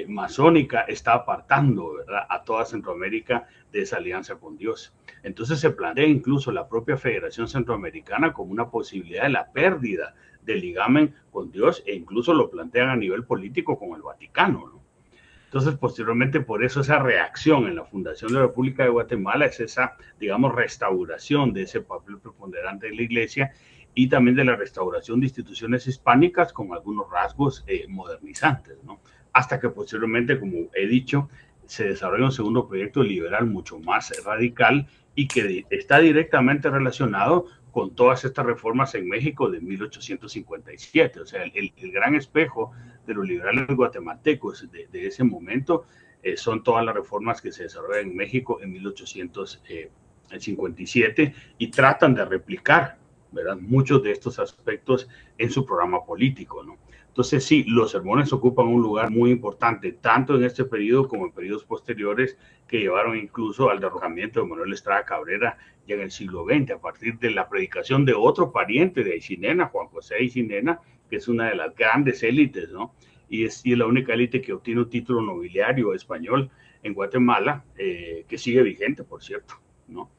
masónica está apartando, ¿verdad?, a toda Centroamérica de esa alianza con Dios. Entonces se plantea incluso la propia Federación Centroamericana como una posibilidad de la pérdida del ligamen con Dios, e incluso lo plantean a nivel político con el Vaticano, ¿no? Entonces, posteriormente, por eso esa reacción en la fundación de la República de Guatemala es esa, digamos, restauración de ese papel preponderante de la iglesia, y también de la restauración de instituciones hispánicas con algunos rasgos modernizantes, ¿no? Hasta que posteriormente, como he dicho, se desarrolla un segundo proyecto liberal mucho más radical y que está directamente relacionado con todas estas reformas en México de 1857. O sea, el gran espejo de los liberales guatemaltecos de ese momento son todas las reformas que se desarrollan en México en 1857, y tratan de replicar, ¿verdad?, muchos de estos aspectos en su programa político, ¿no? Entonces, sí, los sermones ocupan un lugar muy importante, tanto en este periodo como en periodos posteriores, que llevaron incluso al derrocamiento de Manuel Estrada Cabrera ya en el siglo XX, a partir de la predicación de otro pariente de Aycinena, Juan José Aycinena, que es una de las grandes élites, ¿no? Y es la única élite que obtiene un título nobiliario español en Guatemala, que sigue vigente, por cierto, ¿no?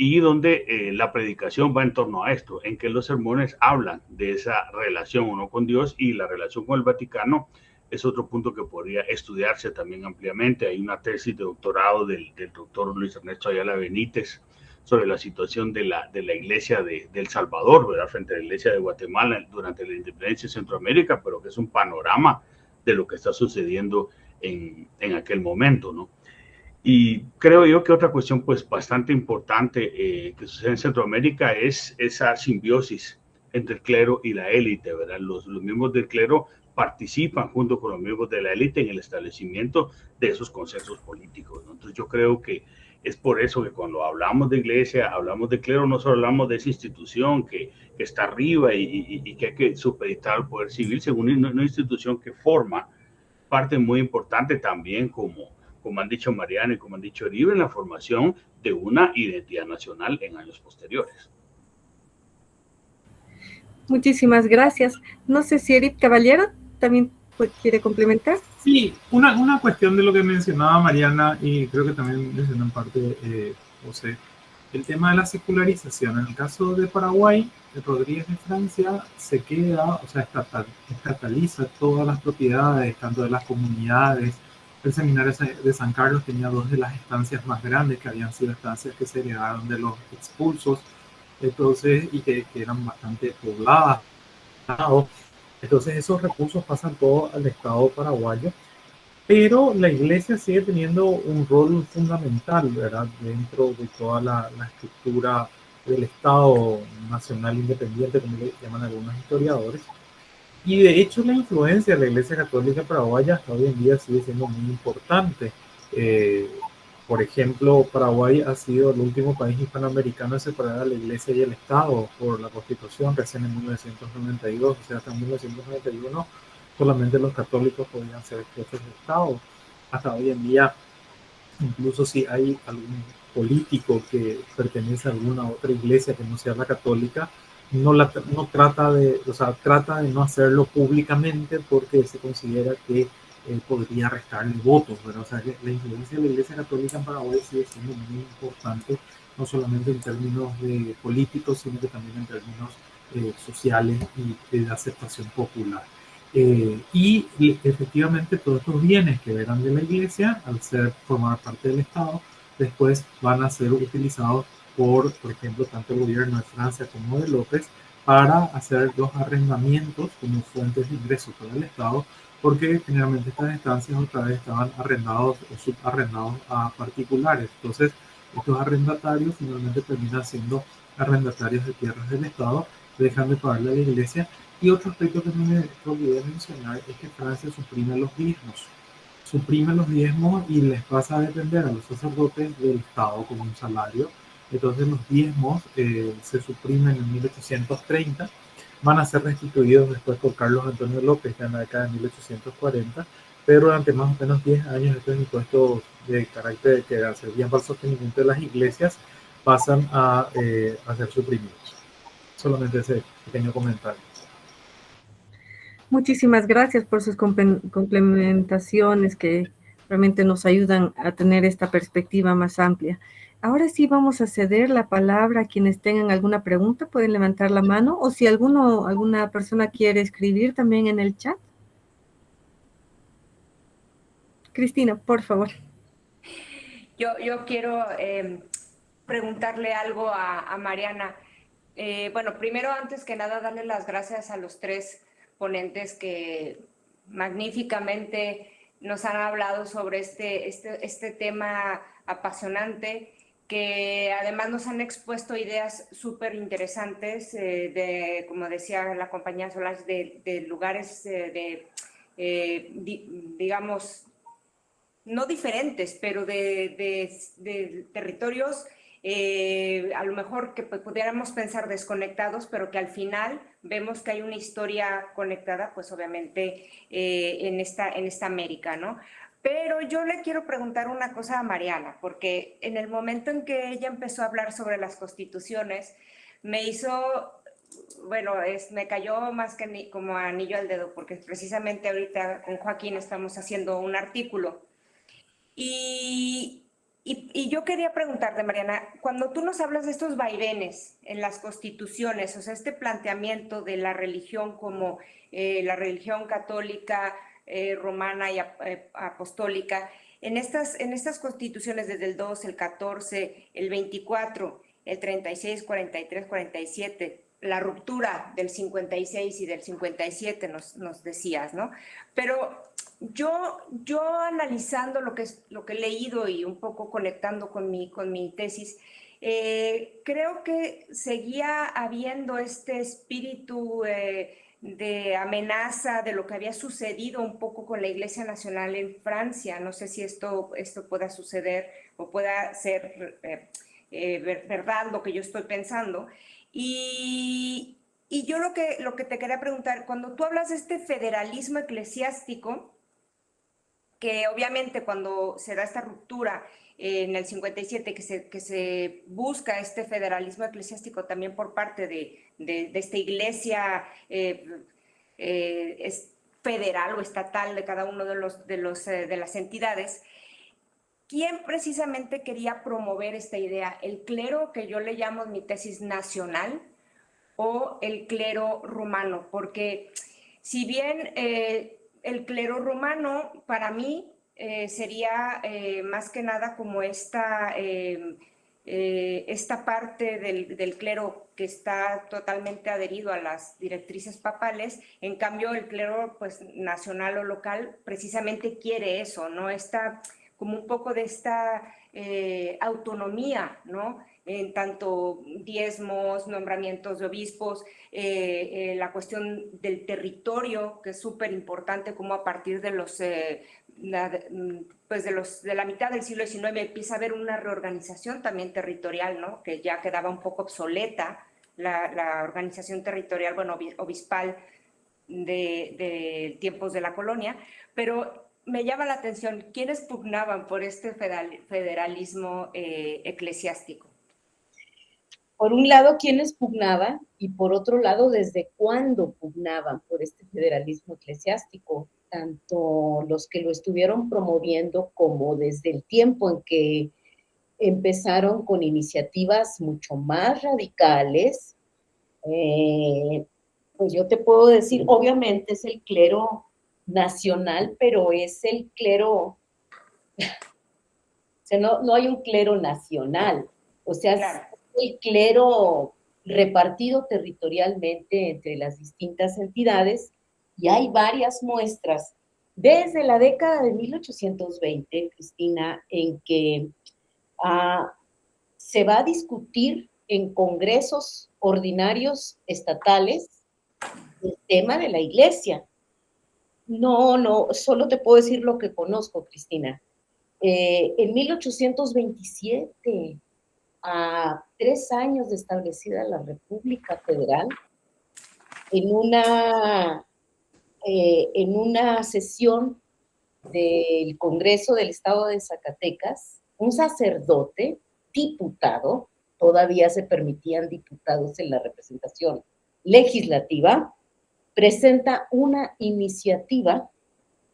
Y donde la predicación va en torno a esto, en que los sermones hablan de esa relación uno con Dios, y la relación con el Vaticano es otro punto que podría estudiarse también ampliamente. Hay una tesis de doctorado del doctor Luis Ernesto Ayala Benítez sobre la situación de la iglesia de El Salvador, ¿verdad?, frente a la iglesia de Guatemala durante la independencia de Centroamérica, pero que es un panorama de lo que está sucediendo en aquel momento, ¿no? Y creo yo que otra cuestión pues bastante importante que sucede en Centroamérica es esa simbiosis entre el clero y la élite, ¿verdad? Los miembros del clero participan junto con los miembros de la élite en el establecimiento de esos consensos políticos, ¿no? Entonces yo creo que es por eso que cuando hablamos de iglesia, hablamos de clero, no solo hablamos de esa institución que está arriba y que hay que supeditar al poder civil, según una institución que forma parte muy importante también, como han dicho Mariana y como han dicho Erive, en la formación de una identidad nacional en años posteriores.
Muchísimas gracias. No sé si Erive Caballero también quiere complementar.
Sí, una cuestión de lo que mencionaba Mariana, y creo que también mencionó en parte José, el tema de la secularización. En el caso de Paraguay, Rodríguez de Francia se queda, o sea, estataliza todas las propiedades, tanto de las comunidades. El seminario de San Carlos tenía dos de las estancias más grandes, que habían sido estancias que se heredaron de los expulsos, entonces, y que eran bastante pobladas. Entonces esos recursos pasan todos al Estado paraguayo, pero la iglesia sigue teniendo un rol fundamental, ¿verdad?, dentro de toda la estructura del Estado Nacional Independiente, como le llaman algunos historiadores. Y de hecho la influencia de la Iglesia Católica Paraguaya hasta hoy en día sigue siendo muy importante. Por ejemplo, Paraguay ha sido el último país hispanoamericano en separar a la Iglesia y el Estado por la Constitución, recién en 1992, o sea, hasta 1991 solamente los católicos podían ser jefes de Estado. Hasta hoy en día incluso si hay algún político que pertenece a alguna otra iglesia que no sea la católica, no trata de, o sea, trata de no hacerlo públicamente porque se considera que podría restarle votos, ¿verdad? O sea, que la influencia de la Iglesia Católica en Paraguay sigue siendo muy importante, no solamente en términos de políticos, sino que también en términos sociales y de aceptación popular. Y efectivamente todos estos bienes que eran de la iglesia, al formar parte del Estado, después van a ser utilizados por ejemplo, tanto el gobierno de Francia como de López, para hacer los arrendamientos como fuentes de ingresos para el Estado, porque generalmente estas estancias otra vez estaban arrendados o subarrendados a particulares. Entonces, estos arrendatarios finalmente terminan siendo arrendatarios de tierras del Estado, dejan de pagarle a la iglesia. Y otro aspecto que me olvidé mencionar es que Francia suprime los diezmos y les pasa a depender a los sacerdotes del Estado como un salario. Entonces los diezmos se suprimen en 1830, van a ser restituidos después por Carlos Antonio López en la década de 1840, pero durante más o menos 10 años estos impuestos de carácter que servían para el sostenimiento de las iglesias pasan a ser suprimidos. Solamente ese pequeño comentario.
Muchísimas gracias por sus complementaciones que realmente nos ayudan a tener esta perspectiva más amplia. Ahora sí vamos a ceder la palabra a quienes tengan alguna pregunta, pueden levantar la mano o si alguna persona quiere escribir también en el chat. Cristina, por favor.
Yo quiero preguntarle algo a Mariana. Bueno, primero, antes que nada, darle las gracias a los tres ponentes que magníficamente nos han hablado sobre este tema apasionante, que además nos han expuesto ideas súper interesantes, como decía la compañera Solange, de lugares, digamos, no diferentes, pero de territorios a lo mejor que pudiéramos pensar desconectados, pero que al final vemos que hay una historia conectada, pues obviamente en esta América, ¿no? Pero yo le quiero preguntar una cosa a Mariana, porque en el momento en que ella empezó a hablar sobre las constituciones, me hizo, bueno, me cayó más que como anillo al dedo, porque precisamente ahorita con Joaquín estamos haciendo un artículo. Y yo quería preguntarte, Mariana, cuando tú nos hablas de estos vaivenes en las constituciones, o sea, este planteamiento de la religión como la religión católica, romana y apostólica, en estas constituciones desde el 2, el 14, el 24, el 36, 43, 47, la ruptura del 56 y del 57 nos decías, ¿no? Pero yo analizando lo que he leído y un poco conectando con mi tesis, creo que seguía habiendo este espíritu de amenaza de lo que había sucedido un poco con la Iglesia Nacional en Francia. No sé si esto pueda suceder o pueda ser verdad lo que yo estoy pensando. Y yo lo que te quería preguntar, cuando tú hablas de este federalismo eclesiástico, que obviamente cuando se da esta ruptura en el 57, que se busca este federalismo eclesiástico también por parte de esta iglesia es federal o estatal de cada uno de las entidades, ¿quién precisamente quería promover esta idea? ¿El clero, que yo le llamo en mi tesis nacional, o el clero romano? Porque si bien el clero romano para mí sería más que nada como esta parte del clero que está totalmente adherido a las directrices papales. En cambio, el clero pues, nacional o local precisamente quiere eso, ¿no? Está como un poco de esta autonomía, ¿no? En tanto diezmos, nombramientos de obispos, la cuestión del territorio, que es súper importante, como a partir de la mitad del siglo XIX empieza a haber una reorganización también territorial, ¿no? Que ya quedaba un poco obsoleta la organización territorial, bueno, obispal de tiempos de la colonia, pero me llama la atención, ¿quiénes pugnaban por este federalismo eclesiástico?
Por un lado, ¿quiénes pugnaban? Y por otro lado, ¿desde cuándo pugnaban por este federalismo eclesiástico? Tanto los que lo estuvieron promoviendo como desde el tiempo en que empezaron con iniciativas mucho más radicales. Pues yo te puedo decir, obviamente es el clero nacional, pero es el clero, o sea, no hay un clero nacional, o sea,
Claro.
es el clero repartido territorialmente entre las distintas entidades, y hay varias muestras desde la década de 1820, Cristina, en que se va a discutir en congresos ordinarios estatales el tema de la iglesia. No, solo te puedo decir lo que conozco, Cristina. En 1827, a 3 años de establecida la República Federal, en una sesión del Congreso del Estado de Zacatecas, un sacerdote, diputado, todavía se permitían diputados en la representación legislativa, presenta una iniciativa,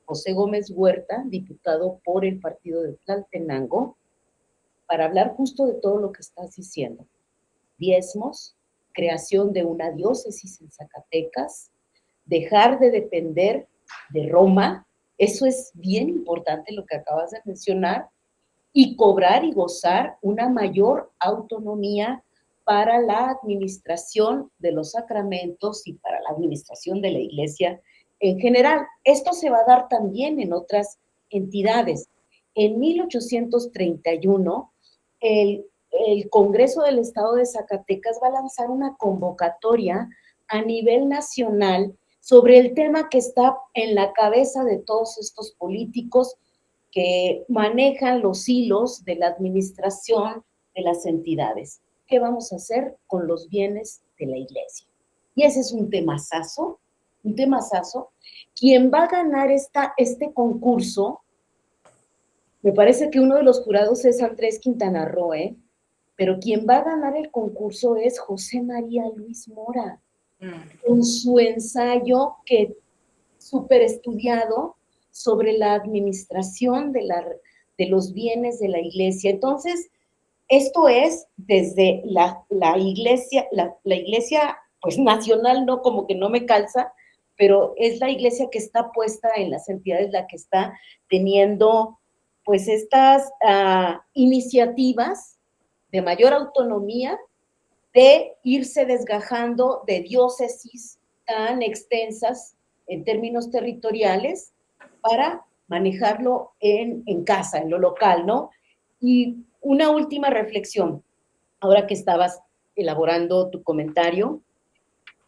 José Gómez Huerta, diputado por el partido de Tlaltenango, para hablar justo de todo lo que estás diciendo. Diezmos, creación de una diócesis en Zacatecas, dejar de depender de Roma, eso es bien importante lo que acabas de mencionar, y cobrar y gozar una mayor autonomía para la administración de los sacramentos y para la administración de la iglesia en general. Esto se va a dar también en otras entidades. En 1831, el Congreso del Estado de Zacatecas va a lanzar una convocatoria a nivel nacional sobre el tema que está en la cabeza de todos estos políticos que manejan los hilos de la administración de las entidades. ¿Qué vamos a hacer con los bienes de la iglesia? Y ese es un temazazo, un temazazo. Quien va a ganar este concurso, me parece que uno de los jurados es Andrés Quintana Roo, pero quien va a ganar el concurso es José María Luis Mora, con su ensayo que súper estudiado sobre la administración de los bienes de la iglesia. Entonces, esto es desde la iglesia, la iglesia pues nacional, no, como que no me calza, pero es la iglesia que está puesta en las entidades, la que está teniendo pues estas iniciativas de mayor autonomía, de irse desgajando de diócesis tan extensas en términos territoriales para manejarlo en casa, en lo local, ¿no? Y una última reflexión, ahora que estabas elaborando tu comentario,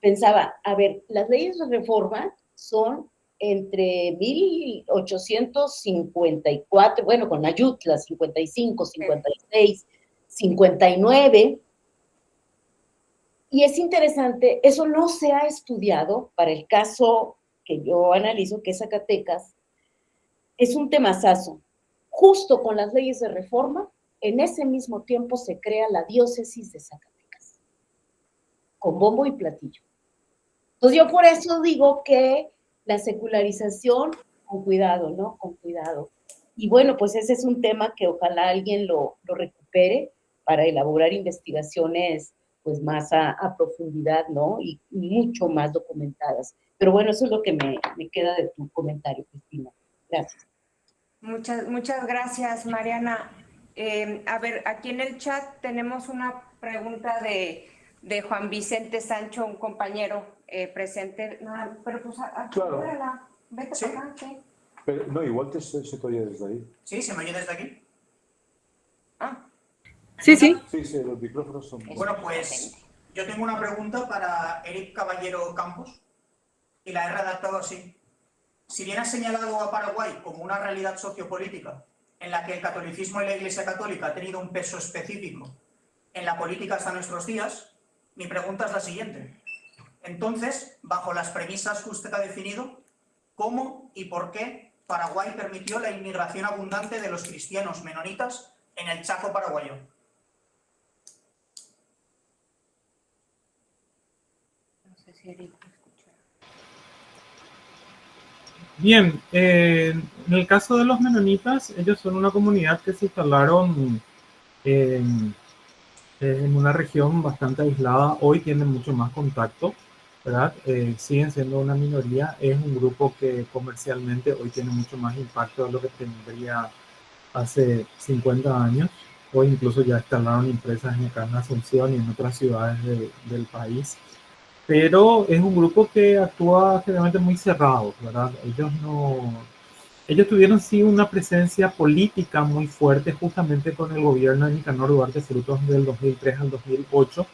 pensaba, a ver, las leyes de reforma son entre 1854, bueno, con Ayutla, 55, 56, 59, y es interesante, eso no se ha estudiado para el caso que yo analizo, que es Zacatecas, es un temazazo. Justo con las leyes de reforma, en ese mismo tiempo se crea la diócesis de Zacatecas, con bombo y platillo. Entonces yo por eso digo que la secularización, con cuidado, ¿no? Con cuidado. Y bueno, pues ese es un tema que ojalá alguien lo recupere para elaborar investigaciones pues más a profundidad, ¿no? Y mucho más documentadas. Pero bueno, eso es lo que me queda de tu comentario, Cristina. Gracias.
Muchas gracias, Mariana. A ver, aquí en el chat tenemos una pregunta de Juan Vicente Sancho, un compañero presente. No, pero pues,
claro.
Vete
¿Sí?
para acá, sí.
Pero, no, igual se te oye desde ahí.
¿Sí? ¿Se me oye desde aquí?
Sí.
Sí, los micrófonos son...
Bueno, pues yo tengo una pregunta para Eric Caballero Campos y la he redactado así. Si bien has señalado a Paraguay como una realidad sociopolítica en la que el catolicismo y la Iglesia Católica ha tenido un peso específico en la política hasta nuestros días, mi pregunta es la siguiente. Entonces, bajo las premisas que usted ha definido, ¿cómo y por qué Paraguay permitió la inmigración abundante de los cristianos menonitas en el Chaco paraguayo.
No sé si Eric me escucha.
Bien, en el caso de los menonitas, ellos son una comunidad que se instalaron en una región bastante aislada. Hoy tienen mucho más contacto, ¿verdad? Siguen siendo una minoría. Es un grupo que comercialmente hoy tiene mucho más impacto de lo que tendría hace 50 años. Hoy incluso ya instalaron empresas acá en Asunción y en otras ciudades del país. Pero es un grupo que actúa generalmente muy cerrado, ¿verdad? Ellos tuvieron sí una presencia política muy fuerte justamente con el gobierno de Nicanor Duarte Frutos del 2003 al 2008,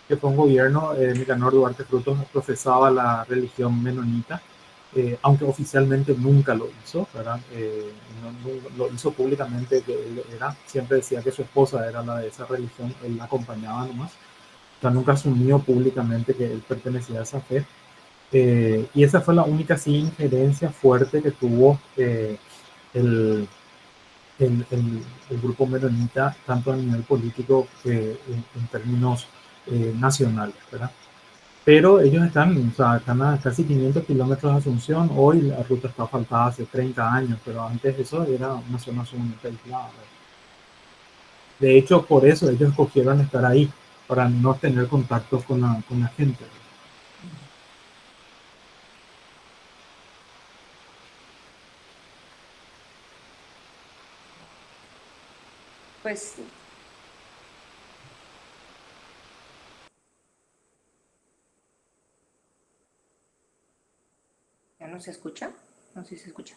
que fue un gobierno, Nicanor Duarte Frutos profesaba la religión menonita, aunque oficialmente nunca lo hizo, ¿verdad? No lo hizo públicamente, que él siempre decía que su esposa era la de esa religión, él la acompañaba nomás. O sea, nunca asumió públicamente que él pertenecía a esa fe. Y esa fue la única sí, injerencia fuerte que tuvo el, el grupo menonita, tanto a nivel político que en términos nacionales, ¿verdad? Pero ellos están, o sea, están a casi 500 kilómetros de Asunción. Hoy la ruta está asfaltada hace 30 años, pero antes eso era una zona sumamente aislada. De hecho, por eso ellos escogieron estar ahí, para no tener contacto con la gente.
Pues ¿ya no se escucha? No sé si se escucha.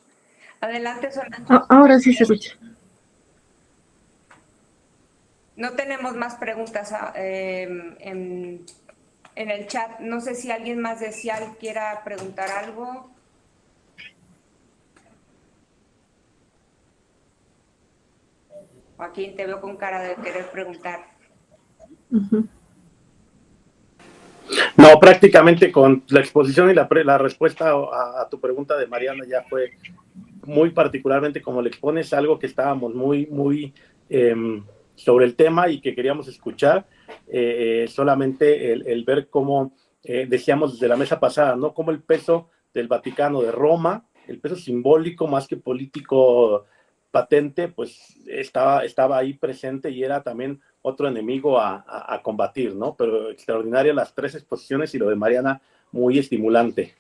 Adelante, Solange.
Ahora sí se escucha.
No tenemos más preguntas en el chat. No sé si alguien más de CIAL quiera preguntar algo. Joaquín, te veo con cara de querer preguntar.
No, prácticamente con la exposición y la respuesta a tu pregunta de Mariana ya fue muy particularmente como le expones, algo que estábamos muy sobre el tema y que queríamos escuchar, solamente el ver cómo, decíamos desde la mesa pasada, ¿no? Cómo el peso del Vaticano, de Roma, el peso simbólico más que político patente, pues estaba ahí presente y era también otro enemigo a combatir, ¿no? Pero extraordinaria las tres exposiciones y lo de Mariana muy estimulante.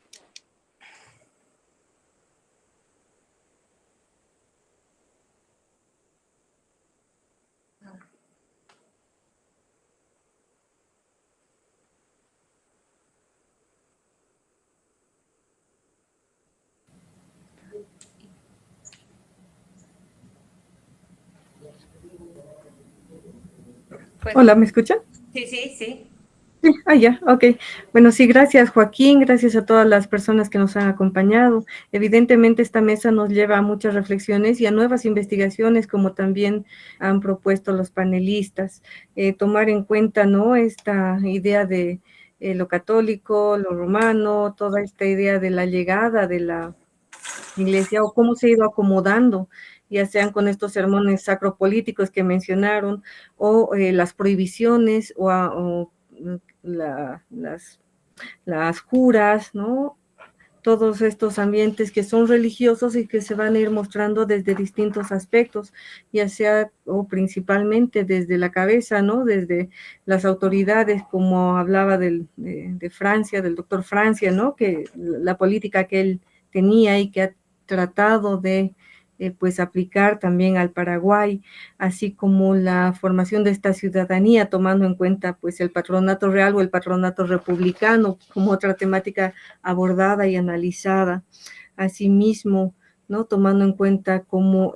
Pues,
Hola, ¿me escuchan?
sí.
Sí, ya, ok. Bueno, sí, gracias Joaquín, gracias a todas las personas que nos han acompañado. Evidentemente esta mesa nos lleva a muchas reflexiones y a nuevas investigaciones, como también han propuesto los panelistas. Tomar en cuenta, ¿no?, esta idea de lo católico, lo romano, toda esta idea de la llegada de la Iglesia o cómo se ha ido acomodando, ya sean con estos sermones sacropolíticos que mencionaron, o las prohibiciones, o las juras, ¿no? Todos estos ambientes que son religiosos y que se van a ir mostrando desde distintos aspectos, ya sea o principalmente desde la cabeza, ¿no? Desde las autoridades, como hablaba de Francia, del doctor Francia, ¿no? Que la política que él tenía y que ha tratado de pues aplicar también al Paraguay, así como la formación de esta ciudadanía, tomando en cuenta pues el patronato real o el patronato republicano como otra temática abordada y analizada. Asimismo, ¿no?, tomando en cuenta cómo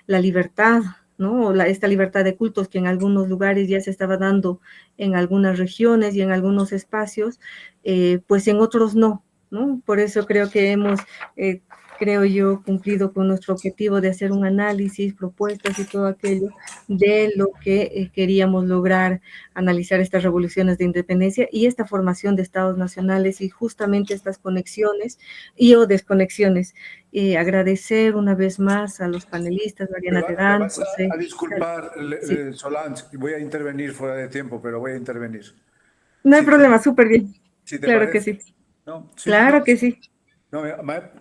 la libertad, ¿no?, esta libertad de cultos que en algunos lugares ya se estaba dando en algunas regiones y en algunos espacios, pues en otros no, ¿no? Por eso creo que hemos creo yo, cumplido con nuestro objetivo de hacer un análisis, propuestas y todo aquello de lo que queríamos lograr, analizar estas revoluciones de independencia y esta formación de estados nacionales y justamente estas conexiones o desconexiones. Agradecer una vez más a los panelistas, Mariana Terán,
Me vas
José.
a disculpar,
Sí.
Solange, voy a intervenir fuera de tiempo, pero voy a intervenir.
No hay
Si
problema, súper bien.
Si te
Claro
parece.
que sí.
¿No? Sí,
Claro
no,
que sí.
no,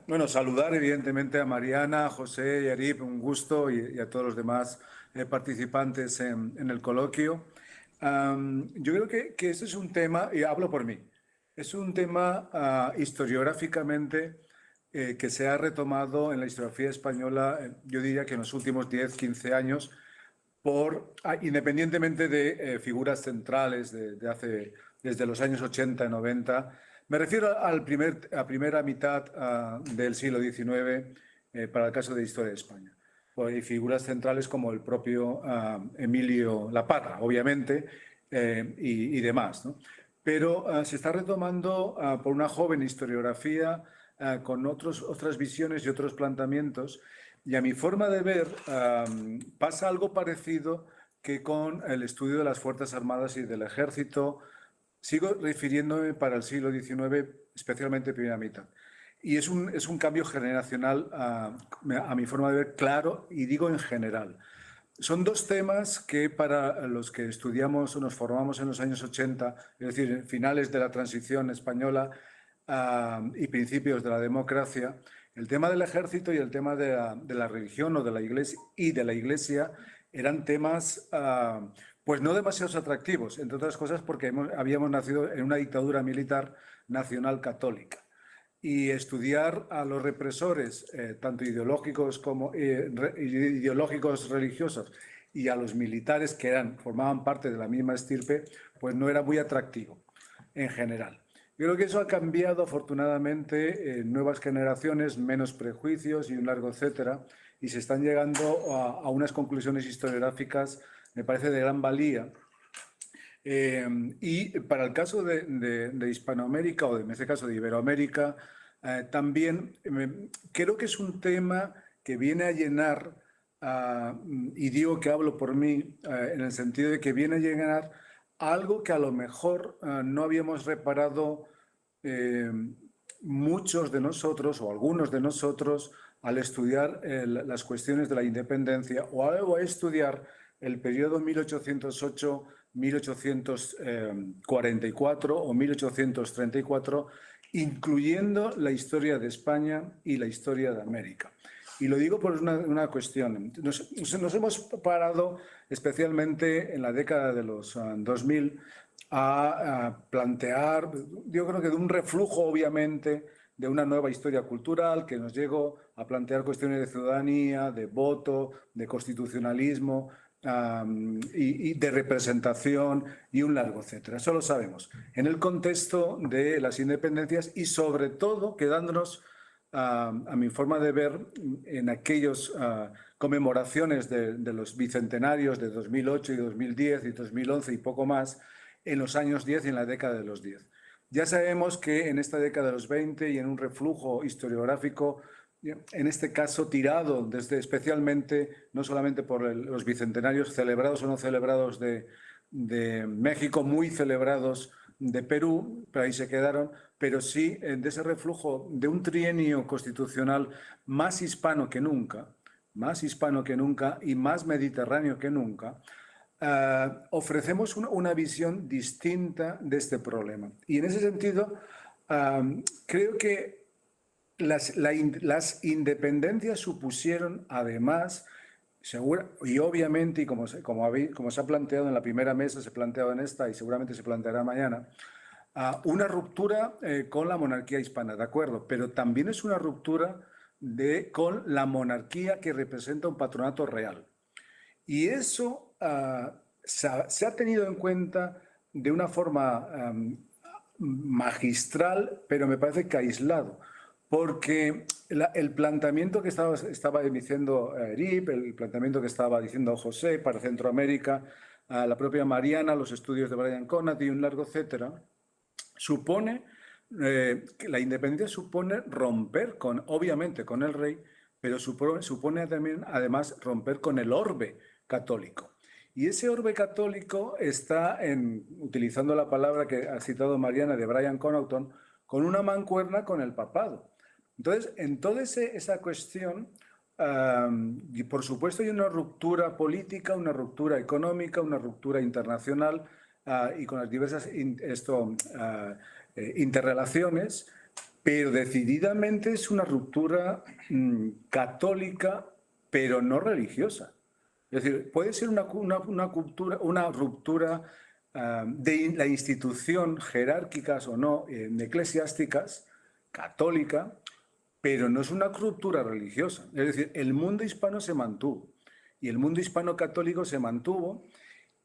bueno, saludar evidentemente a Mariana, a José y a Arip, un gusto, y a todos los demás participantes en el coloquio. Yo creo que este es un tema, y hablo por mí, es un tema historiográficamente que se ha retomado en la historiografía española, yo diría que en los últimos 10, 15 años, independientemente de figuras centrales desde los años 80, 90. Me refiero a primera mitad del siglo XIX para el caso de Historia de España. Pues hay figuras centrales como el propio Emilio Laparra, obviamente, y demás, ¿no? Pero se está retomando por una joven historiografía con otras visiones y otros planteamientos. Y a mi forma de ver, pasa algo parecido que con el estudio de las Fuerzas Armadas y del Ejército. Sigo refiriéndome para el siglo XIX, especialmente primera mitad. Y es un cambio generacional, a mi forma de ver, claro, y digo en general. Son dos temas que para los que estudiamos o nos formamos en los años 80, es decir, finales de la transición española y principios de la democracia, el tema del ejército y el tema de la religión o de la iglesia eran temas pues no demasiado atractivos, entre otras cosas porque habíamos nacido en una dictadura militar nacional católica. Y estudiar a los represores, tanto ideológicos como ideológicos religiosos, y a los militares que formaban parte de la misma estirpe, pues no era muy atractivo en general. Yo creo que eso ha cambiado afortunadamente en nuevas generaciones, menos prejuicios y un largo etcétera, y se están llegando a unas conclusiones historiográficas, me parece, de gran valía. Y para el caso de Hispanoamérica, o en este caso de Iberoamérica, también creo que es un tema que viene a llenar, y digo que hablo por mí, en el sentido de que viene a llenar algo que a lo mejor no habíamos reparado muchos de nosotros o algunos de nosotros al estudiar las cuestiones de la independencia o a estudiar el periodo 1808-1844 o 1834, incluyendo la historia de España y la historia de América. Y lo digo por una cuestión. Nos hemos parado especialmente en la década de los 2000 a plantear, yo creo que de un reflujo obviamente de una nueva historia cultural que nos llegó a plantear cuestiones de ciudadanía, de voto, de constitucionalismo y de representación y un largo etcétera. Eso lo sabemos. En el contexto de las independencias y sobre todo quedándonos, a mi forma de ver, en aquellas conmemoraciones de los bicentenarios de 2008 y 2010 y 2011 y poco más, en los años 10 y en la década de los 10. Ya sabemos que en esta década de los 20 y en un reflujo historiográfico, en este caso tirado desde especialmente, no solamente por los bicentenarios celebrados o no celebrados de México, muy celebrados de Perú, pero ahí se quedaron, pero sí de ese reflujo de un trienio constitucional más hispano que nunca y más mediterráneo que nunca. Ofrecemos una visión distinta de este problema. Y en ese sentido, creo que las independencias supusieron además, y obviamente, y como se ha planteado en la primera mesa, se ha planteado en esta y seguramente se planteará mañana, una ruptura con la monarquía hispana, de acuerdo, pero también es una ruptura con la monarquía que representa un patronato real. Y eso se ha tenido en cuenta de una forma magistral, pero me parece que aislado, porque el planteamiento que estaba diciendo Erip, el planteamiento que estaba diciendo José para Centroamérica, la propia Mariana, los estudios de Brian Conant y un largo etcétera, supone que la independencia supone romper con, obviamente, con el rey, pero supone también, además, romper con el orbe católico. Y ese orbe católico está, utilizando la palabra que ha citado Mariana de Brian Connaughton, con una mancuerna con el papado. Entonces, en toda esa cuestión, y por supuesto hay una ruptura política, una ruptura económica, una ruptura internacional, y con las diversas interrelaciones, pero decididamente es una ruptura católica, pero no religiosa. Es decir, puede ser una ruptura de la institución, jerárquicas o no, eclesiásticas, católica, pero no es una ruptura religiosa. Es decir, el mundo hispano se mantuvo y el mundo hispano católico se mantuvo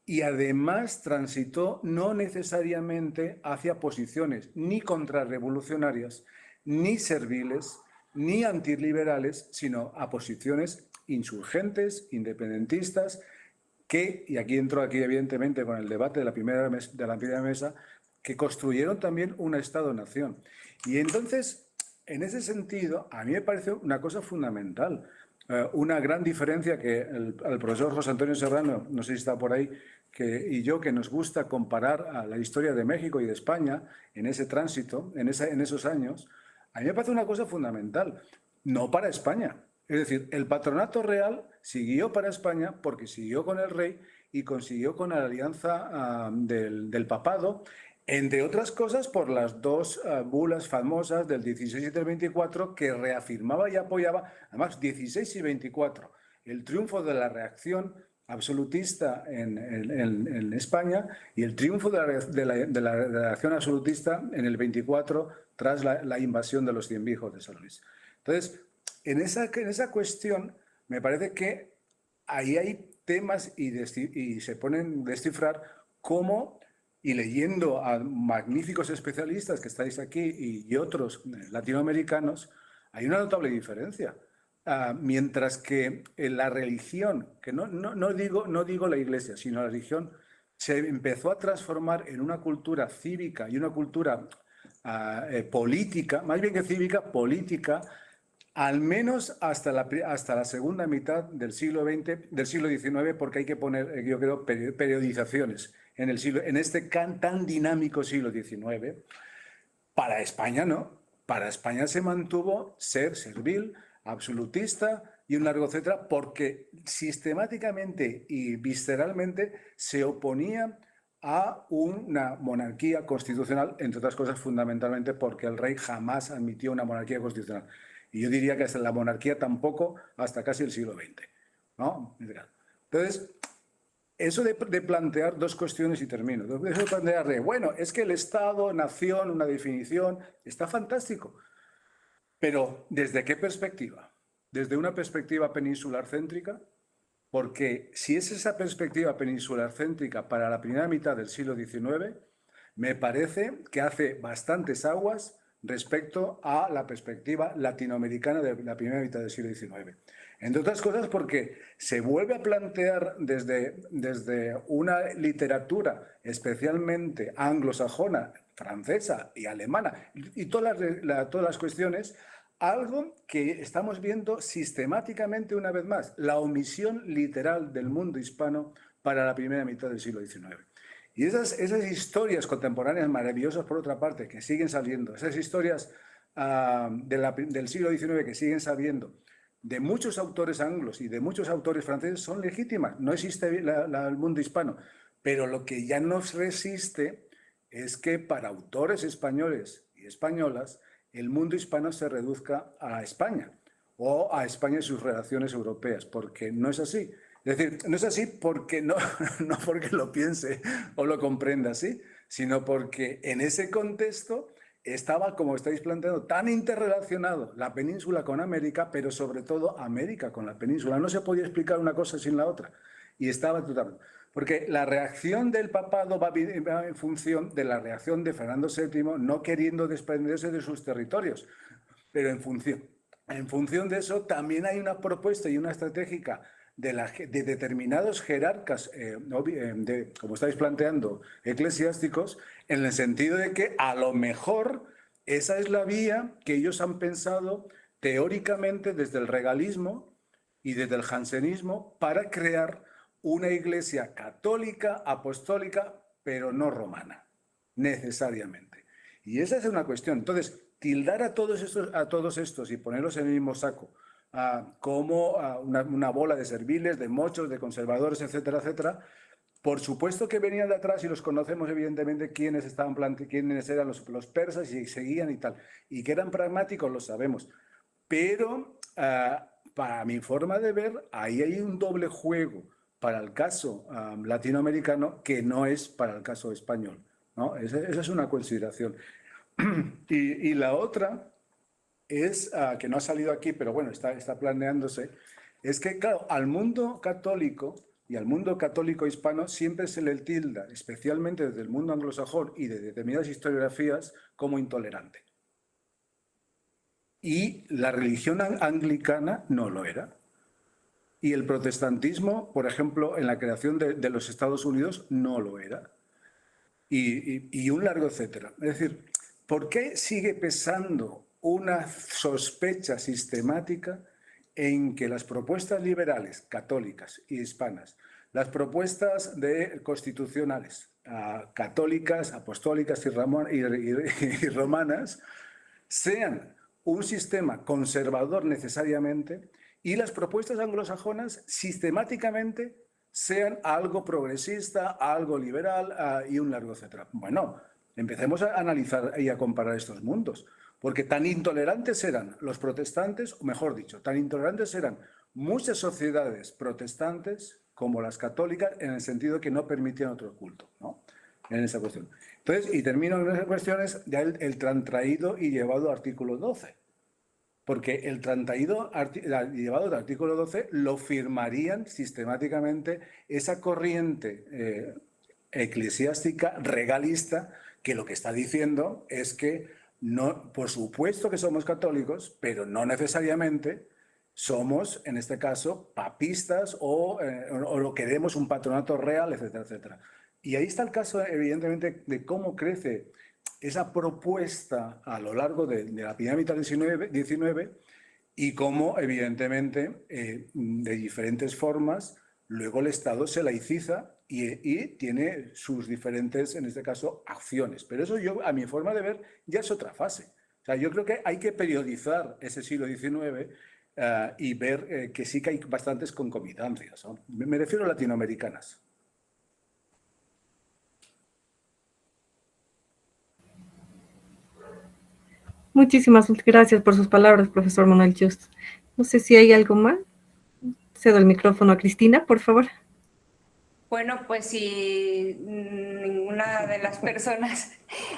y además transitó no necesariamente hacia posiciones ni contrarrevolucionarias, ni serviles, ni antiliberales, sino a posiciones insurgentes, independentistas, que, y aquí entro evidentemente con el debate de la primera mesa, que construyeron también un Estado-nación. Y entonces, en ese sentido, a mí me parece una cosa fundamental, una gran diferencia que el profesor José Antonio Serrano, no sé si está por ahí, y yo, que nos gusta comparar a la historia de México y de España en ese tránsito, en esos años, a mí me parece una cosa fundamental, no para España. Es decir, el patronato real siguió para España porque siguió con el rey y consiguió con la alianza del papado, entre otras cosas por las dos bulas famosas del 16 y del 24 que reafirmaba y apoyaba, además 16 y 24, el triunfo de la reacción absolutista en España y el triunfo de la reacción absolutista en el 24 tras la invasión de los Cienvijos de San Luis. Entonces, en esa cuestión me parece que ahí hay temas y se ponen a descifrar cómo, y leyendo a magníficos especialistas que estáis aquí y otros latinoamericanos, hay una notable diferencia. Mientras que la religión, que no digo la Iglesia, sino la religión, se empezó a transformar en una cultura cívica y una cultura política, más bien que cívica, política, al menos hasta la segunda mitad del siglo XIX, porque hay que poner, yo creo, periodizaciones en este tan dinámico siglo XIX. Para España no. Para España se mantuvo ser servil, absolutista y un largo etcétera, porque sistemáticamente y visceralmente se oponía a una monarquía constitucional, entre otras cosas fundamentalmente porque el rey jamás admitió una monarquía constitucional. Y yo diría que hasta la monarquía tampoco, hasta casi el siglo XX, ¿no? Entonces, eso de plantear dos cuestiones y termino. Eso de plantear bueno, es que el Estado, nación, una definición, está fantástico. Pero, ¿desde qué perspectiva? ¿Desde una perspectiva peninsular céntrica? Porque si es esa perspectiva peninsular céntrica para la primera mitad del siglo XIX, me parece que hace bastantes aguas respecto a la perspectiva latinoamericana de la primera mitad del siglo XIX. Entre otras cosas porque se vuelve a plantear desde una literatura especialmente anglosajona, francesa y alemana, y todas las cuestiones, algo que estamos viendo sistemáticamente una vez más, la omisión literal del mundo hispano para la primera mitad del siglo XIX. Y esas historias contemporáneas maravillosas, por otra parte, que siguen saliendo, esas historias del siglo XIX que siguen saliendo, de muchos autores anglos y de muchos autores franceses, son legítimas. No existe el mundo hispano. Pero lo que ya nos resiste es que para autores españoles y españolas, el mundo hispano se reduzca a España o a España y sus relaciones europeas, porque no es así. Es decir, no es así porque no porque lo piense o lo comprenda así, sino porque en ese contexto estaba, como estáis planteando, tan interrelacionado la península con América, pero sobre todo América con la península. No se podía explicar una cosa sin la otra. Y estaba totalmente... Porque la reacción del papado va en función de la reacción de Fernando VII no queriendo desprenderse de sus territorios. Pero en función de eso también hay una propuesta y una estratégica de determinados jerarcas, como estáis planteando, eclesiásticos, en el sentido de que a lo mejor esa es la vía que ellos han pensado teóricamente desde el regalismo y desde el jansenismo para crear una iglesia católica, apostólica, pero no romana, necesariamente. Y esa es una cuestión. Entonces, tildar a todos estos y ponerlos en el mismo saco, como una bola de serviles, de mochos, de conservadores, etcétera, etcétera, por supuesto que venían de atrás y los conocemos evidentemente quiénes eran los persas y seguían y tal. Y que eran pragmáticos, lo sabemos. Pero para mi forma de ver, ahí hay un doble juego para el caso latinoamericano que no es para el caso español, ¿no? Esa es una consideración. Y la otra es, que no ha salido aquí, pero bueno, está planeándose, es que, claro, al mundo católico y al mundo católico hispano siempre se le tilda, especialmente desde el mundo anglosajón y de determinadas historiografías, como intolerante. Y la religión anglicana no lo era. Y el protestantismo, por ejemplo, en la creación de los Estados Unidos, no lo era. Y un largo etcétera. Es decir, ¿por qué sigue pesando una sospecha sistemática en que las propuestas liberales, católicas y hispanas, las propuestas constitucionales, católicas, apostólicas y romanas, sean un sistema conservador necesariamente, y las propuestas anglosajonas sistemáticamente sean algo progresista, algo liberal y un largo etcétera? Bueno, empecemos a analizar y a comparar estos mundos, porque tan intolerantes eran los protestantes, o mejor dicho, tan intolerantes eran muchas sociedades protestantes como las católicas, en el sentido que no permitían otro culto, ¿no? En esa cuestión. Entonces, y termino en esas cuestiones, ya el traído y llevado artículo 12. Porque el traído llevado del artículo 12 lo firmarían sistemáticamente esa corriente eclesiástica regalista, que lo que está diciendo es que no, por supuesto que somos católicos, pero no necesariamente somos, en este caso, papistas o lo queremos un patronato real, etcétera, etcétera. Y ahí está el caso, evidentemente, de cómo crece esa propuesta a lo largo de la pirámide del 19 y cómo, evidentemente, de diferentes formas, luego el Estado se laiciza y tiene sus diferentes, en este caso, acciones. Pero eso yo, a mi forma de ver, ya es otra fase. O sea, yo creo que hay que periodizar ese siglo XIX y ver que sí que hay bastantes concomitancias, ¿no? Me refiero a latinoamericanas.
Muchísimas gracias por sus palabras, profesor Manuel Just. No sé si hay algo más. Cedo el micrófono a Cristina, por favor.
Bueno, pues si ninguna de las personas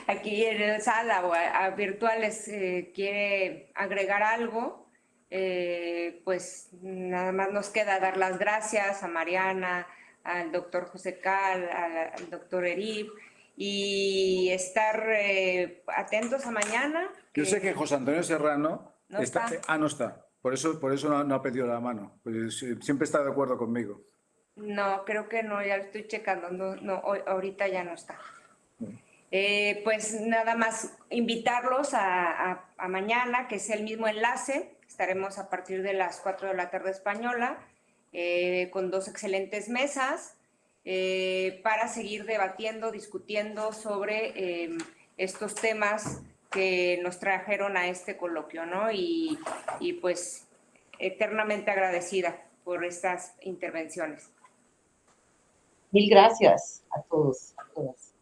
aquí en la sala o virtuales quiere agregar algo, pues nada más nos queda dar las gracias a Mariana, al doctor José Cal, al doctor Erif, y estar atentos a mañana.
Yo sé que José Antonio Serrano
no está.
No está. Por eso no ha pedido la mano. Pues siempre está de acuerdo conmigo.
No, creo que no, ya lo estoy checando. No, ahorita ya no está. Pues nada más invitarlos a mañana, que es el mismo enlace. Estaremos a partir de las 4 de la tarde española, con 2 excelentes mesas, para seguir debatiendo, discutiendo sobre estos temas que nos trajeron a este coloquio, ¿no? Y pues eternamente agradecida por estas intervenciones.
Mil gracias a todos, a todas.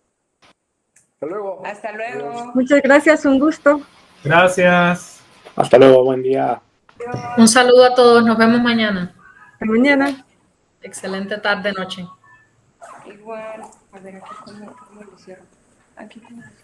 Hasta luego.
Hasta luego.
Muchas gracias, un gusto.
Gracias.
Hasta luego, buen día.
Un saludo a todos, nos vemos mañana.
Hasta mañana.
Excelente tarde, noche.
Igual, a ver aquí cómo lo cierro. Aquí cómo lo cierro.